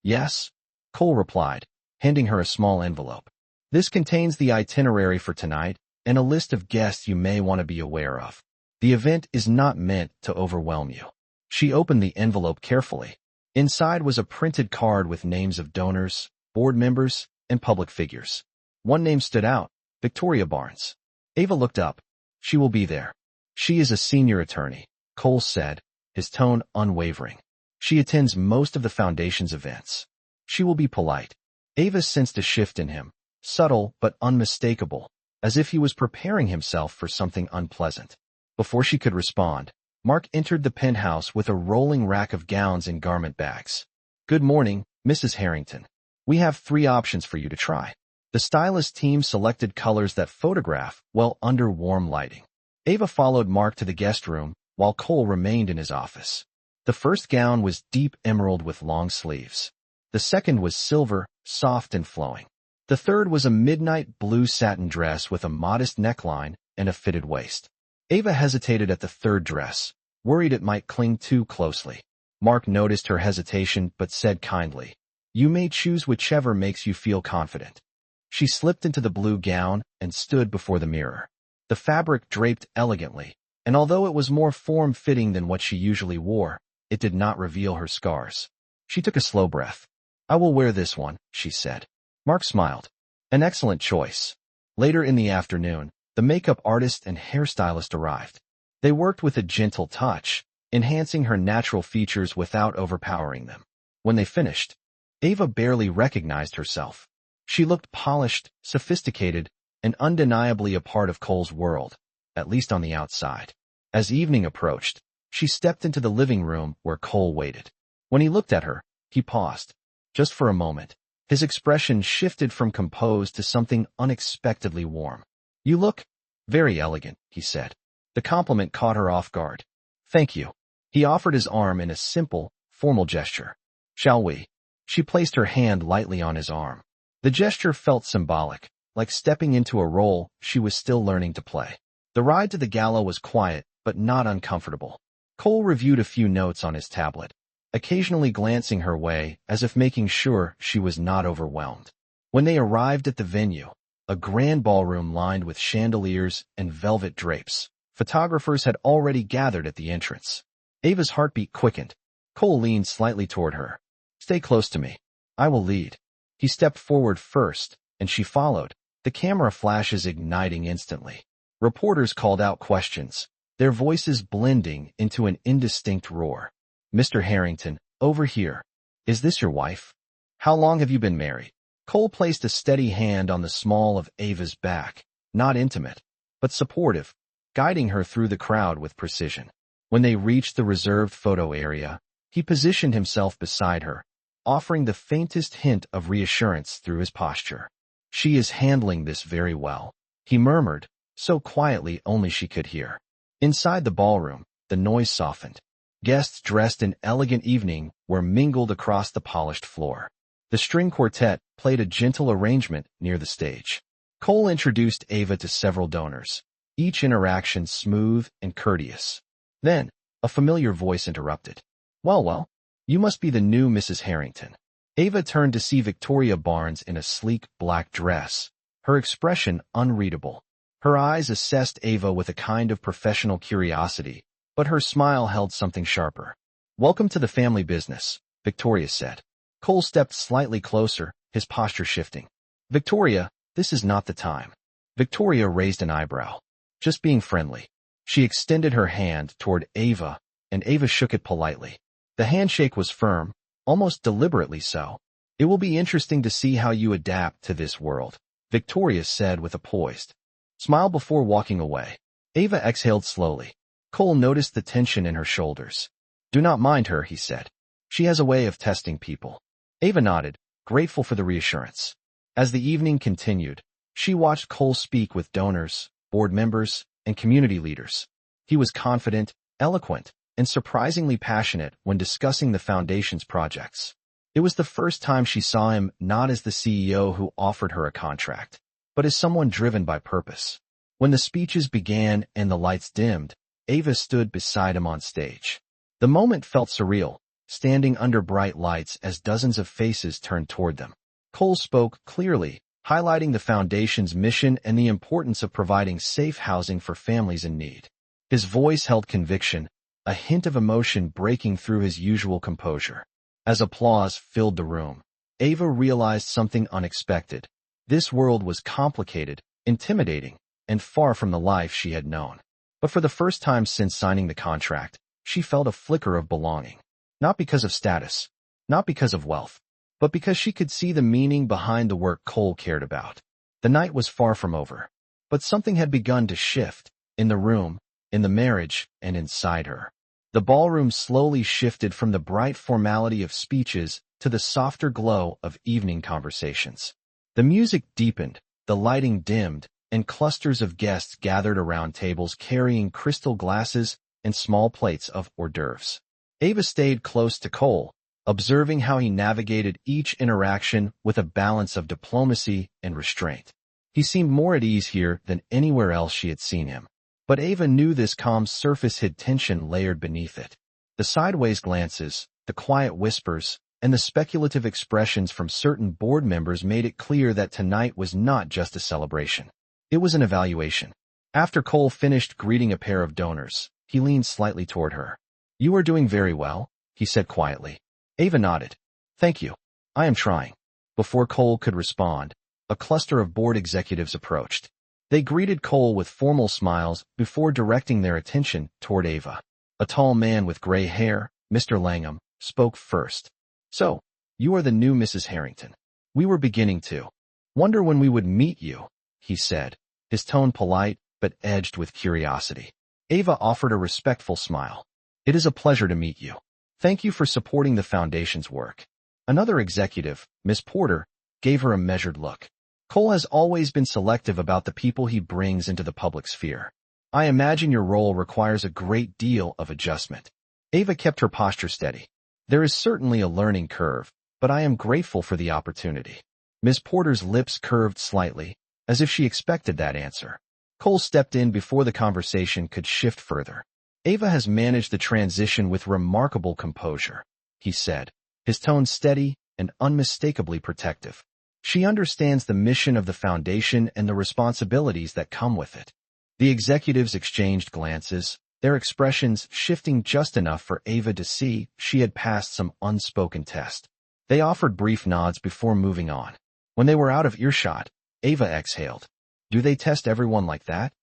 Yes, Cole replied, handing her a small envelope. This contains the itinerary for tonight and a list of guests you may want to be aware of. The event is not meant to overwhelm you. She opened the envelope carefully. Inside was a printed card with names of donors, board members, and public figures. One name stood out, Victoria Barnes. Ava looked up. She will be there. She is a senior attorney, Cole said, his tone unwavering. She attends most of the foundation's events. She will be polite. Ava sensed a shift in him, subtle but unmistakable, as if he was preparing himself for something unpleasant. Before she could respond, Mark entered the penthouse with a rolling rack of gowns and garment bags. Good morning, Mrs. Harrington. We have 3 options for you to try. The stylist team selected colors that photograph well under warm lighting. Ava followed Mark to the guest room, while Cole remained in his office. The first gown was deep emerald with long sleeves. The second was silver, soft and flowing. The third was a midnight blue satin dress with a modest neckline and a fitted waist. Ava hesitated at the third dress, worried it might cling too closely. Mark noticed her hesitation but said kindly, You may choose whichever makes you feel confident. She slipped into the blue gown and stood before the mirror. The fabric draped elegantly, and although it was more form-fitting than what she usually wore, it did not reveal her scars. She took a slow breath. I will wear this one, she said. Mark smiled. An excellent choice. Later in the afternoon, the makeup artist and hairstylist arrived. They worked with a gentle touch, enhancing her natural features without overpowering them. When they finished, Ava barely recognized herself. She looked polished, sophisticated, and undeniably a part of Cole's world, at least on the outside. As evening approached, she stepped into the living room where Cole waited. When he looked at her, he paused. Just for a moment, his expression shifted from composed to something unexpectedly warm. You look very elegant, he said. The compliment caught her off guard. Thank you. He offered his arm in a simple, formal gesture. Shall we? She placed her hand lightly on his arm. The gesture felt symbolic, like stepping into a role she was still learning to play. The ride to the gala was quiet, but not uncomfortable. Cole reviewed a few notes on his tablet, occasionally glancing her way as if making sure she was not overwhelmed. When they arrived at the venue, a grand ballroom lined with chandeliers and velvet drapes, photographers had already gathered at the entrance. Ava's heartbeat quickened. Cole leaned slightly toward her. "Stay close to me. I will lead." He stepped forward first, and she followed, the camera flashes igniting instantly. Reporters called out questions, their voices blending into an indistinct roar. "Mr. Harrington, over here. Is this your wife? How long have you been married?" Cole placed a steady hand on the small of Ava's back, not intimate, but supportive, guiding her through the crowd with precision. When they reached the reserved photo area, he positioned himself beside her, offering the faintest hint of reassurance through his posture. "She is handling this very well," he murmured, so quietly only she could hear. Inside the ballroom, the noise softened. Guests dressed in elegant evening wear mingled across the polished floor. The string quartet played a gentle arrangement near the stage. Cole introduced Ava to several donors, each interaction smooth and courteous. Then, a familiar voice interrupted. Well, you must be the new Mrs. Harrington." Ava turned to see Victoria Barnes in a sleek black dress, her expression unreadable. Her eyes assessed Ava with a kind of professional curiosity, but her smile held something sharper. "Welcome to the family business," Victoria said. Cole stepped slightly closer, his posture shifting. "Victoria, this is not the time." Victoria raised an eyebrow. "Just being friendly." She extended her hand toward Ava, and Ava shook it politely. The handshake was firm, almost deliberately so. "It will be interesting to see how you adapt to this world," Victoria said with a poised smile before walking away. Ava exhaled slowly. Cole noticed the tension in her shoulders. "Do not mind her," he said. "She has a way of testing people." Ava nodded, grateful for the reassurance. As the evening continued, she watched Cole speak with donors, board members, and community leaders. He was confident, eloquent, and surprisingly passionate when discussing the foundation's projects. It was the first time she saw him not as the CEO who offered her a contract, but as someone driven by purpose. When the speeches began and the lights dimmed, Ava stood beside him on stage. The moment felt surreal, standing under bright lights as dozens of faces turned toward them. Cole spoke clearly, highlighting the foundation's mission and the importance of providing safe housing for families in need. His voice held conviction, a hint of emotion breaking through his usual composure. As applause filled the room, Ava realized something unexpected. This world was complicated, intimidating, and far from the life she had known. But for the first time since signing the contract, she felt a flicker of belonging. Not because of status, not because of wealth, but because she could see the meaning behind the work Cole cared about. The night was far from over, but something had begun to shift, in the room, in the marriage, and inside her. The ballroom slowly shifted from the bright formality of speeches to the softer glow of evening conversations. The music deepened, the lighting dimmed, and clusters of guests gathered around tables carrying crystal glasses and small plates of hors d'oeuvres. Ava stayed close to Cole, observing how he navigated each interaction with a balance of diplomacy and restraint. He seemed more at ease here than anywhere else she had seen him. But Ava knew this calm surface hid tension layered beneath it. The sideways glances, the quiet whispers, and the speculative expressions from certain board members made it clear that tonight was not just a celebration. It was an evaluation. After Cole finished greeting a pair of donors, he leaned slightly toward her. "You are doing very well," he said quietly. Ava nodded. "Thank you. I am trying." Before Cole could respond, a cluster of board executives approached. They greeted Cole with formal smiles before directing their attention toward Ava. A tall man with gray hair, Mr. Langham, spoke first. "So, you are the new Mrs. Harrington. We were beginning to wonder when we would meet you," he said, his tone polite but edged with curiosity. Ava offered a respectful smile. "It is a pleasure to meet you. Thank you for supporting the foundation's work." Another executive, Miss Porter, gave her a measured look. "Cole has always been selective about the people he brings into the public sphere. I imagine your role requires a great deal of adjustment." Ava kept her posture steady. "There is certainly a learning curve, but I am grateful for the opportunity." Miss Porter's lips curved slightly, as if she expected that answer. Cole stepped in before the conversation could shift further. Ava has managed the transition with remarkable composure, he said, his tone steady and unmistakably protective. She understands the mission of the foundation and the responsibilities that come with it. The executives exchanged glances, their expressions shifting just enough for Ava to see she had passed some unspoken test. They offered brief nods before moving on. When they were out of earshot, Ava exhaled. Do they test everyone like that?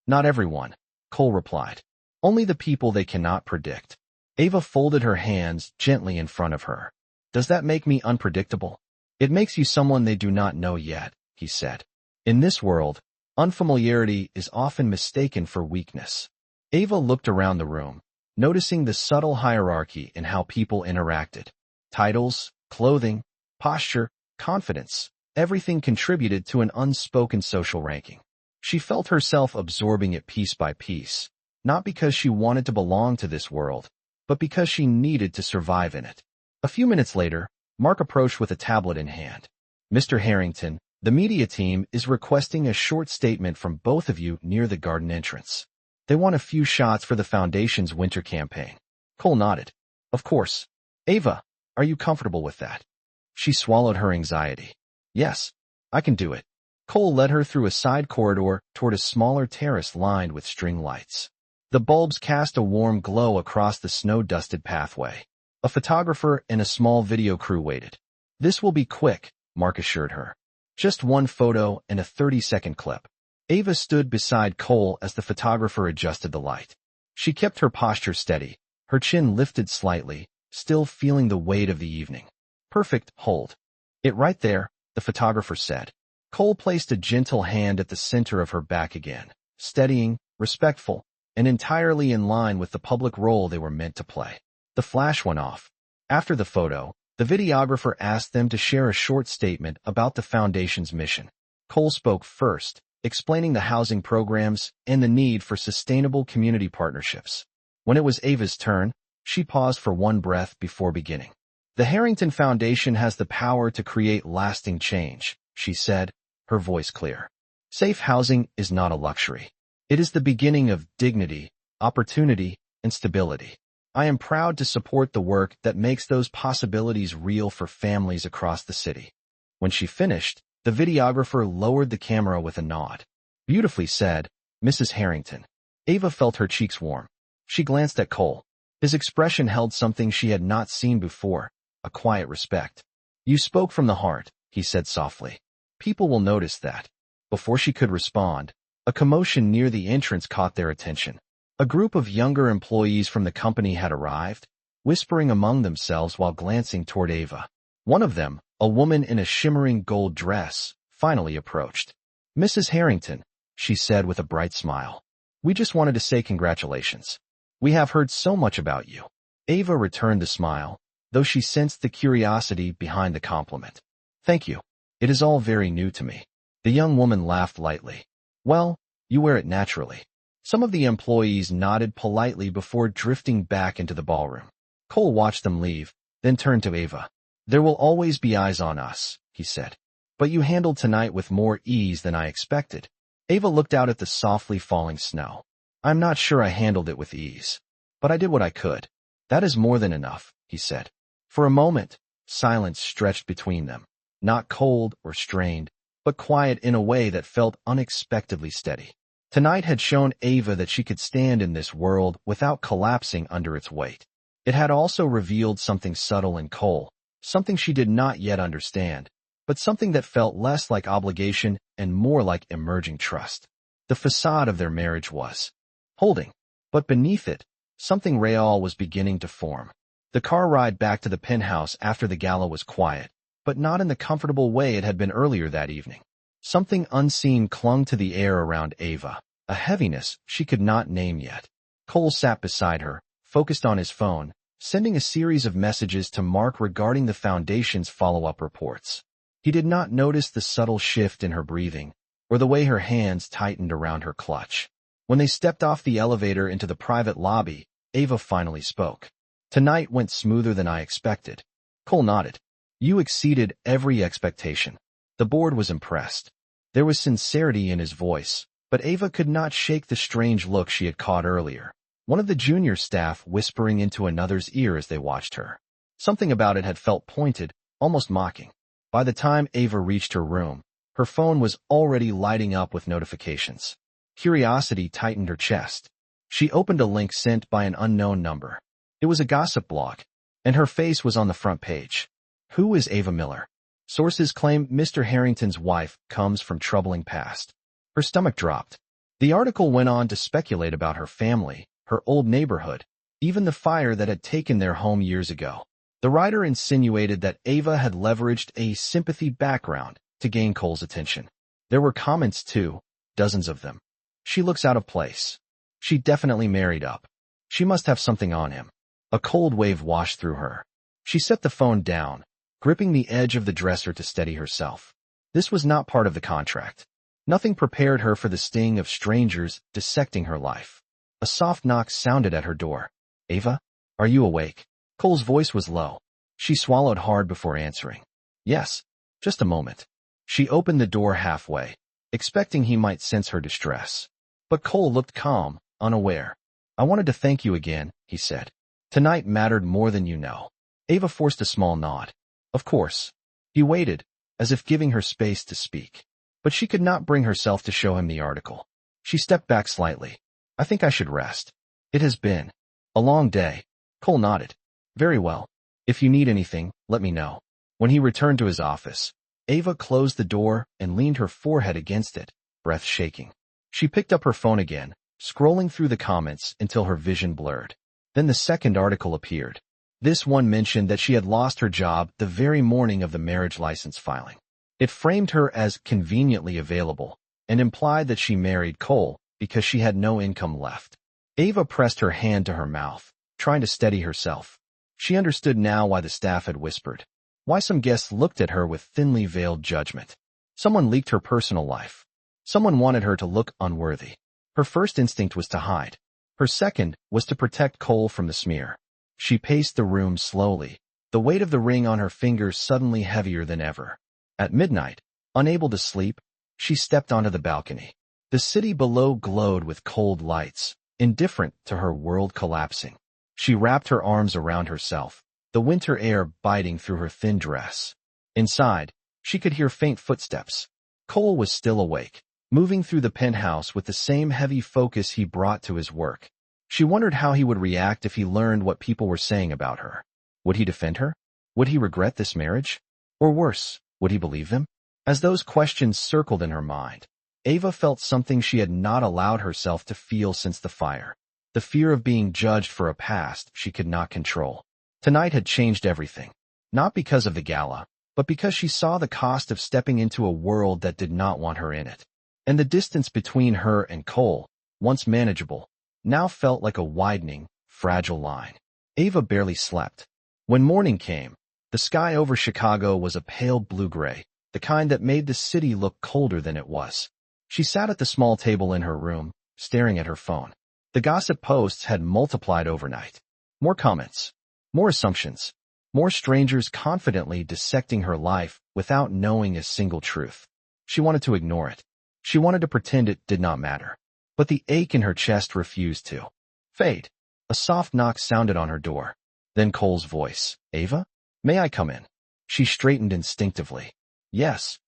Not everyone, Cole replied. Only the people they cannot predict. Ava folded her hands gently in front of her. Does that make me unpredictable? It makes you someone they do not know yet, he said. In this world, unfamiliarity is often mistaken for weakness. Ava looked around the room, noticing the subtle hierarchy in how people interacted. Titles, clothing, posture, confidence, everything contributed to an unspoken social ranking. She felt herself absorbing it piece by piece, not because she wanted to belong to this world, but because she needed to survive in it. A few minutes later, Mark approached with a tablet in hand. Mr. Harrington, the media team is requesting a short statement from both of you near the garden entrance. They want a few shots for the Foundation's winter campaign. Cole nodded. Of course. Ava, are you comfortable with that? She swallowed her anxiety. Yes, I can do it. Cole led her through a side corridor toward a smaller terrace lined with string lights. The bulbs cast a warm glow across the snow-dusted pathway. A photographer and a small video crew waited. This will be quick, Mark assured her. Just one photo and a 30-second clip. Ava stood beside Cole as the photographer adjusted the light. She kept her posture steady, her chin lifted slightly, still feeling the weight of the evening. Perfect, hold. It right there, the photographer said. Cole placed a gentle hand at the center of her back again, steadying, respectful, and entirely in line with the public role they were meant to play. The flash went off. After the photo, the videographer asked them to share a short statement about the Foundation's mission. Cole spoke first, explaining the housing programs and the need for sustainable community partnerships. When it was Ava's turn, she paused for one breath before beginning. The Harrington Foundation has the power to create lasting change, she said, her voice clear. Safe housing is not a luxury. It is the beginning of dignity, opportunity, and stability. I am proud to support the work that makes those possibilities real for families across the city. When she finished, the videographer lowered the camera with a nod. Beautifully said, Mrs. Harrington. Ava felt her cheeks warm. She glanced at Cole. His expression held something she had not seen before, a quiet respect. You spoke from the heart, he said softly. People will notice that. Before she could respond, a commotion near the entrance caught their attention. A group of younger employees from the company had arrived, whispering among themselves while glancing toward Ava. One of them, a woman in a shimmering gold dress, finally approached. Mrs. Harrington, she said with a bright smile. We just wanted to say congratulations. We have heard so much about you. Ava returned the smile, though she sensed the curiosity behind the compliment. Thank you. It is all very new to me. The young woman laughed lightly. Well, you wear it naturally. Some of the employees nodded politely before drifting back into the ballroom. Cole watched them leave, then turned to Ava. There will always be eyes on us, he said. But you handled tonight with more ease than I expected. Ava looked out at the softly falling snow. I'm not sure I handled it with ease, but I did what I could. That is more than enough, he said. For a moment, silence stretched between them, not cold or strained, but quiet in a way that felt unexpectedly steady. Tonight had shown Ava that she could stand in this world without collapsing under its weight. It had also revealed something subtle in Cole, something she did not yet understand, but something that felt less like obligation and more like emerging trust. The facade of their marriage was holding, but beneath it, something real was beginning to form. The car ride back to the penthouse after the gala was quiet, but not in the comfortable way it had been earlier that evening. Something unseen clung to the air around Ava, a heaviness she could not name yet. Cole sat beside her, focused on his phone, sending a series of messages to Mark regarding the Foundation's follow-up reports. He did not notice the subtle shift in her breathing, or the way her hands tightened around her clutch. When they stepped off the elevator into the private lobby, Ava finally spoke. Tonight went smoother than I expected. Cole nodded. You exceeded every expectation. The board was impressed. There was sincerity in his voice, but Ava could not shake the strange look she had caught earlier. One of the junior staff whispering into another's ear as they watched her. Something about it had felt pointed, almost mocking. By the time Ava reached her room, her phone was already lighting up with notifications. Curiosity tightened her chest. She opened a link sent by an unknown number. It was a gossip blog, and her face was on the front page. Who is Ava Miller? Sources claim Mr. Harrington's wife comes from troubling past. Her stomach dropped. The article went on to speculate about her family, her old neighborhood, even the fire that had taken their home years ago. The writer insinuated that Ava had leveraged a sympathy background to gain Cole's attention. There were comments too, dozens of them. She looks out of place. She definitely married up. She must have something on him. A cold wave washed through her. She set the phone down, gripping the edge of the dresser to steady herself. This was not part of the contract. Nothing prepared her for the sting of strangers dissecting her life. A soft knock sounded at her door. Ava, are you awake? Cole's voice was low. She swallowed hard before answering. Yes, just a moment. She opened the door halfway, expecting he might sense her distress. But Cole looked calm, unaware. I wanted to thank you again, he said. Tonight mattered more than you know. Ava forced a small nod. Of course. He waited, as if giving her space to speak. But she could not bring herself to show him the article. She stepped back slightly. I think I should rest. It has been a long day. Cole nodded. Very well. If you need anything, let me know. When he returned to his office, Ava closed the door and leaned her forehead against it, breath shaking. She picked up her phone again, scrolling through the comments until her vision blurred. Then the second article appeared. This one mentioned that she had lost her job the very morning of the marriage license filing. It framed her as conveniently available and implied that she married Cole because she had no income left. Ava pressed her hand to her mouth, trying to steady herself. She understood now why the staff had whispered, why some guests looked at her with thinly veiled judgment. Someone leaked her personal life. Someone wanted her to look unworthy. Her first instinct was to hide. Her second was to protect Cole from the smear. She paced the room slowly, the weight of the ring on her fingers suddenly heavier than ever. At midnight, unable to sleep, she stepped onto the balcony. The city below glowed with cold lights, indifferent to her world collapsing. She wrapped her arms around herself, the winter air biting through her thin dress. Inside, she could hear faint footsteps. Cole was still awake, moving through the penthouse with the same heavy focus he brought to his work. She wondered how he would react if he learned what people were saying about her. Would he defend her? Would he regret this marriage? Or worse, would he believe them? As those questions circled in her mind, Ava felt something she had not allowed herself to feel since the fire. The fear of being judged for a past she could not control. Tonight had changed everything. Not because of the gala, but because she saw the cost of stepping into a world that did not want her in it. And the distance between her and Cole, once manageable, now felt like a widening, fragile line. Ava barely slept. When morning came, the sky over Chicago was a pale blue-gray, the kind that made the city look colder than it was. She sat at the small table in her room, staring at her phone. The gossip posts had multiplied overnight. More comments. More assumptions. More strangers confidently dissecting her life without knowing a single truth. She wanted to ignore it. She wanted to pretend it did not matter. But the ache in her chest refused to fade. A soft knock sounded on her door. Then Cole's voice. Ava? May I come in? She straightened instinctively. Yes.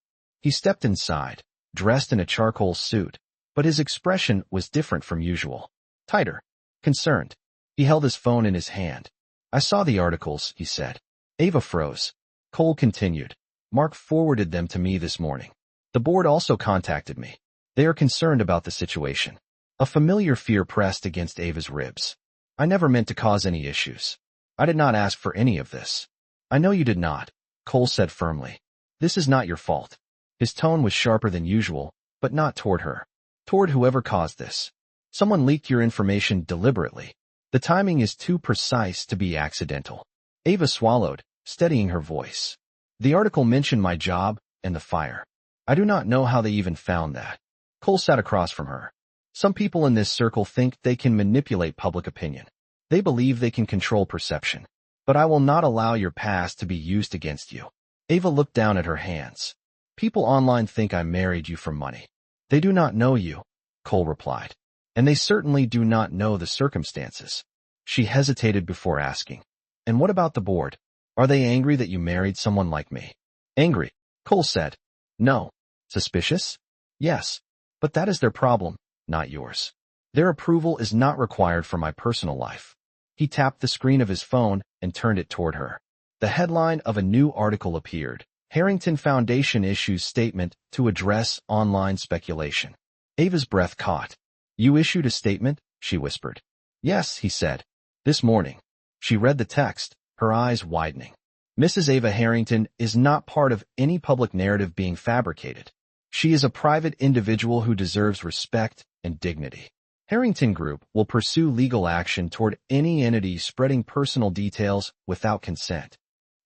He stepped inside, dressed in a charcoal suit, but his expression was different from usual. Tighter. Concerned. He held his phone in his hand. I saw the articles, he said. Ava froze. Cole continued. Mark forwarded them to me this morning. The board also contacted me. They are concerned about the situation. A familiar fear pressed against Ava's ribs. I never meant to cause any issues. I did not ask for any of this. I know you did not, Cole said firmly. This is not your fault. His tone was sharper than usual, but not toward her. Toward whoever caused this. Someone leaked your information deliberately. The timing is too precise to be accidental. Ava swallowed, steadying her voice. The article mentioned my job and the fire. I do not know how they even found that. Cole sat across from her. Some people in this circle think they can manipulate public opinion. They believe they can control perception. But I will not allow your past to be used against you. Ava looked down at her hands. People online think I married you for money. They do not know you, Cole replied. And they certainly do not know the circumstances. She hesitated before asking. And what about the board? Are they angry that you married someone like me? Angry, Cole said. No. Suspicious? Yes. But that is their problem, not yours. Their approval is not required for my personal life. He tapped the screen of his phone and turned it toward her. The headline of a new article appeared. Harrington Foundation issues statement to address online speculation. Ava's breath caught. You issued a statement? She whispered. Yes, he said. This morning. She read the text, her eyes widening. Mrs. Ava Harrington is not part of any public narrative being fabricated. She is a private individual who deserves respect and dignity. Harrington Group will pursue legal action toward any entity spreading personal details without consent.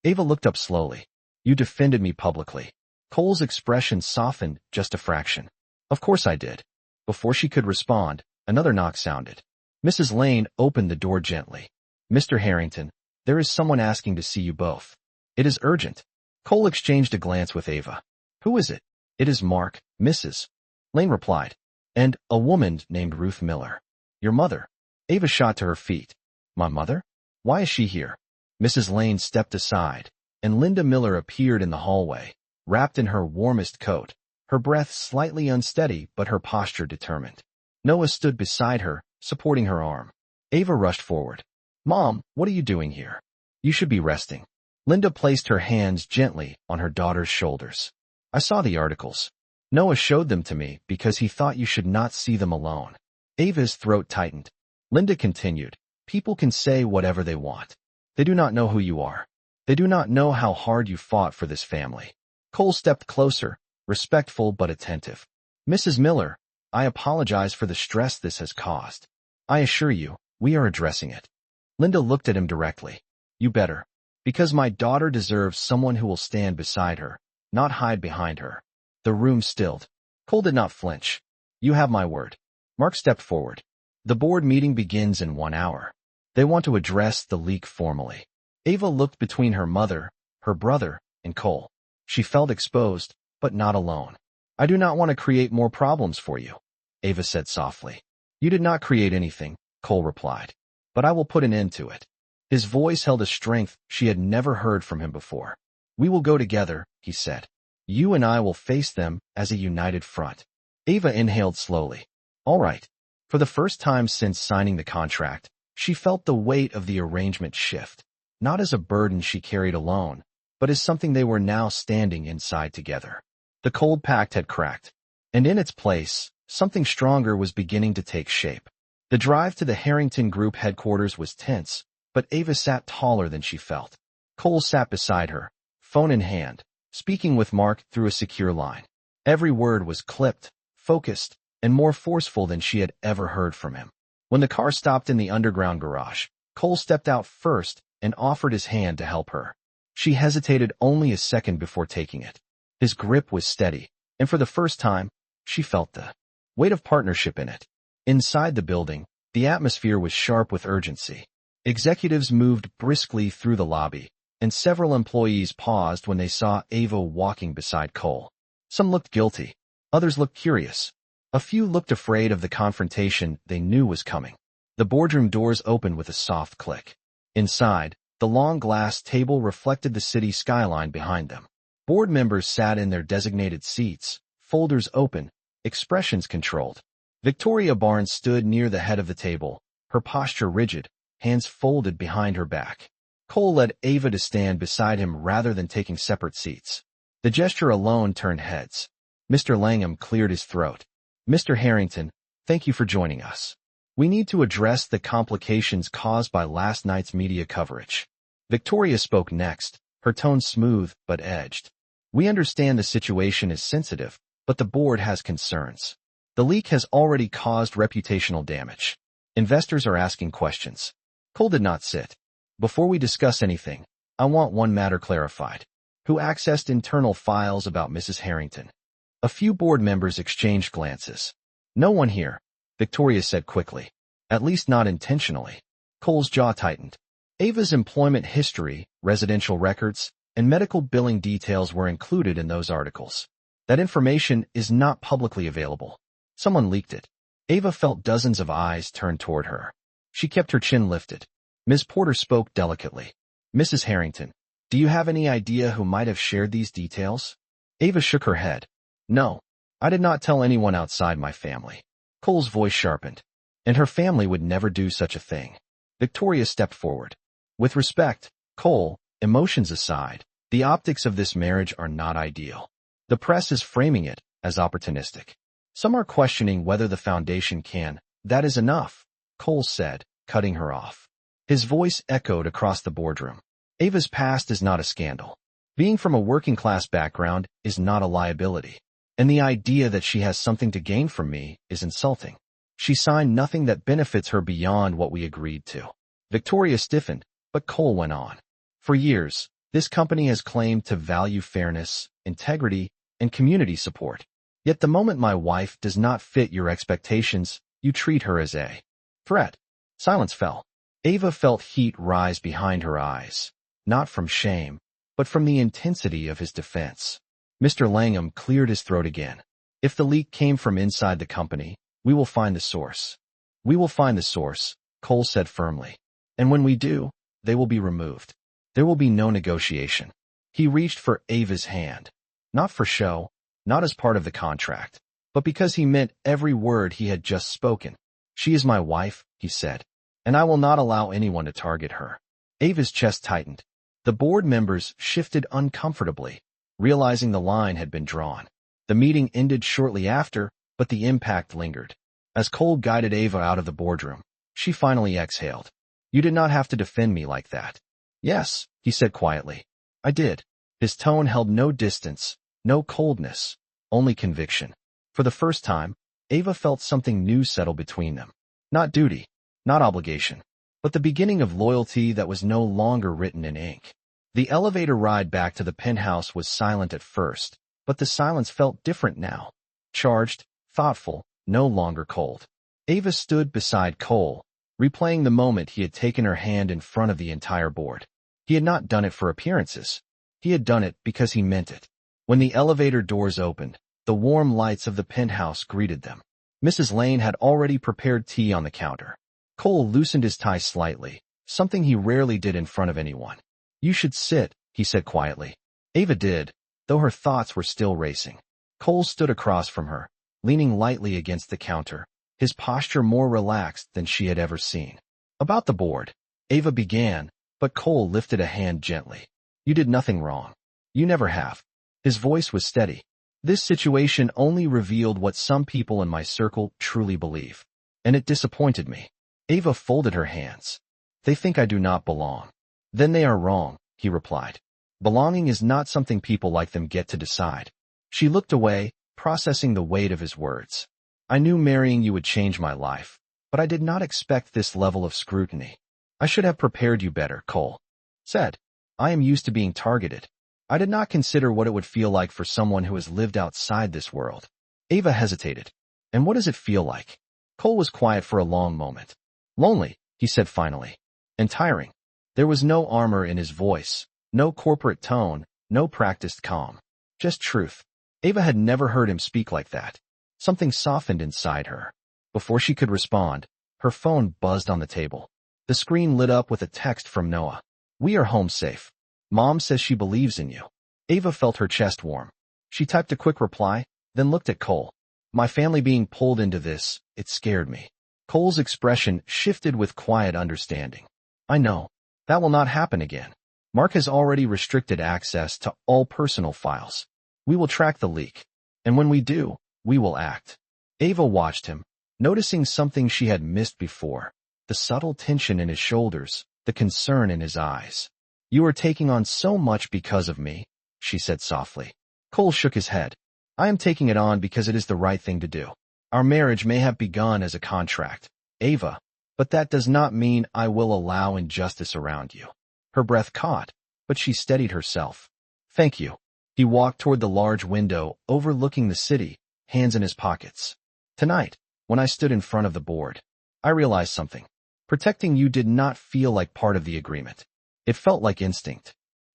Ava looked up slowly. You defended me publicly. Cole's expression softened just a fraction. Of course I did. Before she could respond, another knock sounded. Mrs. Lane opened the door gently. Mr. Harrington, there is someone asking to see you both. It is urgent. Cole exchanged a glance with Ava. Who is it? It is Mark, Mrs. Lane replied. And a woman named Ruth Miller. Your mother. Ava shot to her feet. My mother? Why is she here? Mrs. Lane stepped aside, and Linda Miller appeared in the hallway, wrapped in her warmest coat, her breath slightly unsteady but her posture determined. Noah stood beside her, supporting her arm. Ava rushed forward. Mom, what are you doing here? You should be resting. Linda placed her hands gently on her daughter's shoulders. I saw the articles. Noah showed them to me because he thought you should not see them alone. Ava's throat tightened. Linda continued. People can say whatever they want. They do not know who you are. They do not know how hard you fought for this family. Cole stepped closer, respectful but attentive. Mrs. Miller, I apologize for the stress this has caused. I assure you, we are addressing it. Linda looked at him directly. You better. Because my daughter deserves someone who will stand beside her, not hide behind her. The room stilled. Cole did not flinch. You have my word. Mark stepped forward. The board meeting begins in 1 hour. They want to address the leak formally. Ava looked between her mother, her brother, and Cole. She felt exposed, but not alone. I do not want to create more problems for you, Ava said softly. You did not create anything, Cole replied. But I will put an end to it. His voice held a strength she had never heard from him before. We will go together, he said. You and I will face them as a united front. Ava inhaled slowly. All right. For the first time since signing the contract, she felt the weight of the arrangement shift, not as a burden she carried alone, but as something they were now standing inside together. The cold pact had cracked, and in its place, something stronger was beginning to take shape. The drive to the Harrington Group headquarters was tense, but Ava sat taller than she felt. Cole sat beside her, phone in hand, speaking with Mark through a secure line. Every word was clipped, focused, and more forceful than she had ever heard from him. When the car stopped in the underground garage, Cole stepped out first and offered his hand to help her. She hesitated only a second before taking it. His grip was steady, and for the first time, she felt the weight of partnership in it. Inside the building, the atmosphere was sharp with urgency. Executives moved briskly through the lobby, and several employees paused when they saw Ava walking beside Cole. Some looked guilty. Others looked curious. A few looked afraid of the confrontation they knew was coming. The boardroom doors opened with a soft click. Inside, the long glass table reflected the city skyline behind them. Board members sat in their designated seats, folders open, expressions controlled. Victoria Barnes stood near the head of the table, her posture rigid, hands folded behind her back. Cole led Ava to stand beside him rather than taking separate seats. The gesture alone turned heads. Mr. Langham cleared his throat. Mr. Harrington, thank you for joining us. We need to address the complications caused by last night's media coverage. Victoria spoke next, her tone smooth but edged. We understand the situation is sensitive, but the board has concerns. The leak has already caused reputational damage. Investors are asking questions. Cole did not sit. Before we discuss anything, I want one matter clarified. Who accessed internal files about Mrs. Harrington? A few board members exchanged glances. No one here, Victoria said quickly. At least not intentionally. Cole's jaw tightened. Ava's employment history, residential records, and medical billing details were included in those articles. That information is not publicly available. Someone leaked it. Ava felt dozens of eyes turn toward her. She kept her chin lifted. Ms. Porter spoke delicately. Mrs. Harrington, do you have any idea who might have shared these details? Ava shook her head. No, I did not tell anyone outside my family. Cole's voice sharpened. And her family would never do such a thing. Victoria stepped forward. With respect, Cole, emotions aside, the optics of this marriage are not ideal. The press is framing it as opportunistic. Some are questioning whether the foundation can. That is enough, Cole said, cutting her off. His voice echoed across the boardroom. Ava's past is not a scandal. Being from a working-class background is not a liability. And the idea that she has something to gain from me is insulting. She signed nothing that benefits her beyond what we agreed to. Victoria stiffened, but Cole went on. For years, this company has claimed to value fairness, integrity, and community support. Yet the moment my wife does not fit your expectations, you treat her as a threat. Silence fell. Ava felt heat rise behind her eyes, not from shame, but from the intensity of his defense. Mr. Langham cleared his throat again. If the leak came from inside the company, we will find the source. We will find the source, Cole said firmly. And when we do, they will be removed. There will be no negotiation. He reached for Ava's hand. Not for show, not as part of the contract, but because he meant every word he had just spoken. She is my wife, he said, and I will not allow anyone to target her. Ava's chest tightened. The board members shifted uncomfortably, realizing the line had been drawn. The meeting ended shortly after, but the impact lingered. As Cole guided Ava out of the boardroom, she finally exhaled. You did not have to defend me like that. Yes, he said quietly. I did. His tone held no distance, no coldness, only conviction. For the first time, Ava felt something new settle between them. Not duty, not obligation, but the beginning of loyalty that was no longer written in ink. The elevator ride back to the penthouse was silent at first, but the silence felt different now. Charged, thoughtful, no longer cold. Ava stood beside Cole, replaying the moment he had taken her hand in front of the entire board. He had not done it for appearances. He had done it because he meant it. When the elevator doors opened, the warm lights of the penthouse greeted them. Mrs. Lane had already prepared tea on the counter. Cole loosened his tie slightly, something he rarely did in front of anyone. You should sit, he said quietly. Ava did, though her thoughts were still racing. Cole stood across from her, leaning lightly against the counter, his posture more relaxed than she had ever seen. About the board, Ava began, but Cole lifted a hand gently. You did nothing wrong. You never have. His voice was steady. This situation only revealed what some people in my circle truly believe. And it disappointed me. Ava folded her hands. They think I do not belong. Then they are wrong, he replied. Belonging is not something people like them get to decide. She looked away, processing the weight of his words. I knew marrying you would change my life, but I did not expect this level of scrutiny. I should have prepared you better, Cole said. I am used to being targeted. I did not consider what it would feel like for someone who has lived outside this world. Ava hesitated. And what does it feel like? Cole was quiet for a long moment. Lonely, he said finally. And tiring. There was no armor in his voice, no corporate tone, no practiced calm. Just truth. Ava had never heard him speak like that. Something softened inside her. Before she could respond, her phone buzzed on the table. The screen lit up with a text from Noah. We are home safe. Mom says she believes in you. Ava felt her chest warm. She typed a quick reply, then looked at Cole. My family being pulled into this, it scared me. Cole's expression shifted with quiet understanding. I know. That will not happen again. Mark has already restricted access to all personal files. We will track the leak. And when we do, we will act. Ava watched him, noticing something she had missed before. The subtle tension in his shoulders, the concern in his eyes. You are taking on so much because of me, she said softly. Cole shook his head. I am taking it on because it is the right thing to do. Our marriage may have begun as a contract, Ava, but that does not mean I will allow injustice around you. Her breath caught, but she steadied herself. Thank you. He walked toward the large window overlooking the city, hands in his pockets. Tonight, when I stood in front of the board, I realized something. Protecting you did not feel like part of the agreement. It felt like instinct.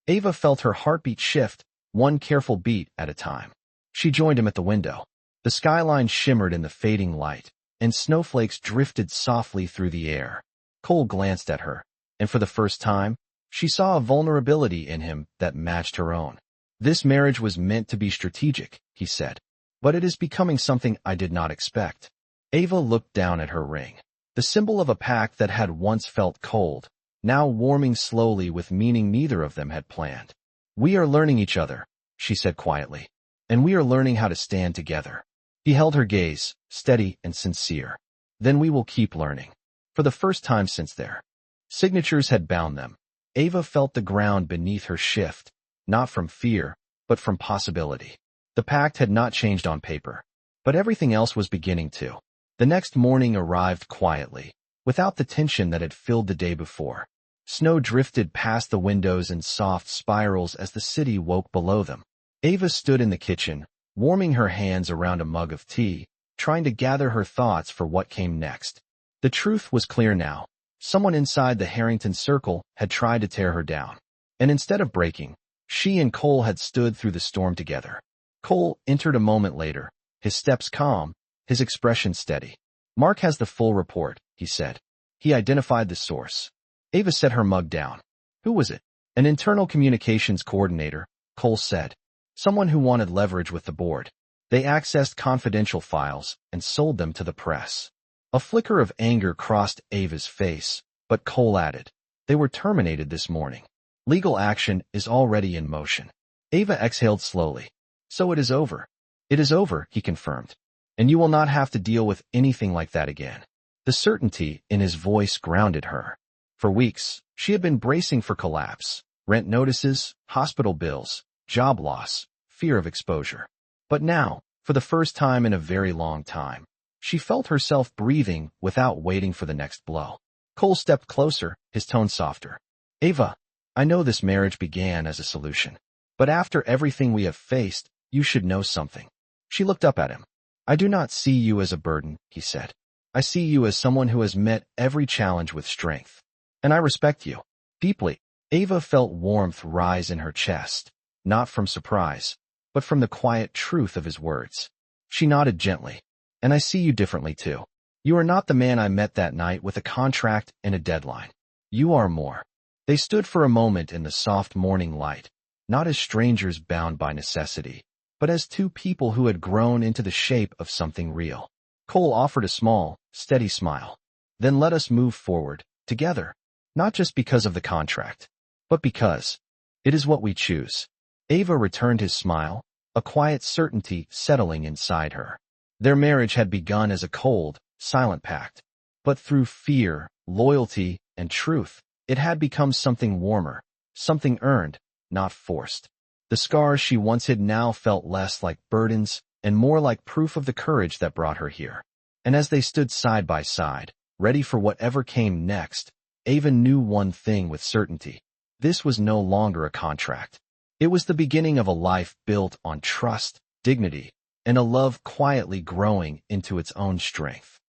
Ava felt her heartbeat shift, one careful beat at a time. She joined him at the window. The skyline shimmered in the fading light, and snowflakes drifted softly through the air. Cole glanced at her, and for the first time, she saw a vulnerability in him that matched her own. "This marriage was meant to be strategic," he said, "but it is becoming something I did not expect." Ava looked down at her ring, the symbol of a pact that had once felt cold, now warming slowly with meaning neither of them had planned. "We are learning each other," she said quietly, "and we are learning how to stand together." He held her gaze, steady and sincere. "Then we will keep learning." For the first time since their signatures had bound them, Ava felt the ground beneath her shift, not from fear, but from possibility. The pact had not changed on paper, but everything else was beginning to. The next morning arrived quietly, without the tension that had filled the day before. Snow drifted past the windows in soft spirals as the city woke below them. Ava stood in the kitchen, warming her hands around a mug of tea, trying to gather her thoughts for what came next. The truth was clear now. Someone inside the Harrington circle had tried to tear her down. And instead of breaking, she and Cole had stood through the storm together. Cole entered a moment later, his steps calm, his expression steady. "Mark has the full report," he said. He identified the source. Ava set her mug down. "Who was it?" "An internal communications coordinator," Cole said. "Someone who wanted leverage with the board. They accessed confidential files and sold them to the press." A flicker of anger crossed Ava's face, but Cole added, "They were terminated this morning. Legal action is already in motion." Ava exhaled slowly. "So it is over." "It is over," he confirmed. "And you will not have to deal with anything like that again." The certainty in his voice grounded her. For weeks, she had been bracing for collapse. Rent notices, hospital bills, job loss, fear of exposure. But now, for the first time in a very long time, she felt herself breathing without waiting for the next blow. Cole stepped closer, his tone softer. "Ava, I know this marriage began as a solution. But after everything we have faced, you should know something." She looked up at him. "I do not see you as a burden," he said. "I see you as someone who has met every challenge with strength. And I respect you deeply." Ava felt warmth rise in her chest, not from surprise, but from the quiet truth of his words. She nodded gently. "And I see you differently too. You are not the man I met that night with a contract and a deadline. You are more." They stood for a moment in the soft morning light, not as strangers bound by necessity, but as two people who had grown into the shape of something real. Cole offered a small, steady smile. "Then let us move forward, together. Not just because of the contract, but because it is what we choose." Ava returned his smile, a quiet certainty settling inside her. Their marriage had begun as a cold, silent pact, but through fear, loyalty, and truth, it had become something warmer, something earned, not forced. The scars she once hid now felt less like burdens and more like proof of the courage that brought her here. And as they stood side by side, ready for whatever came next, Ava knew one thing with certainty. This was no longer a contract. It was the beginning of a life built on trust, dignity, and a love quietly growing into its own strength.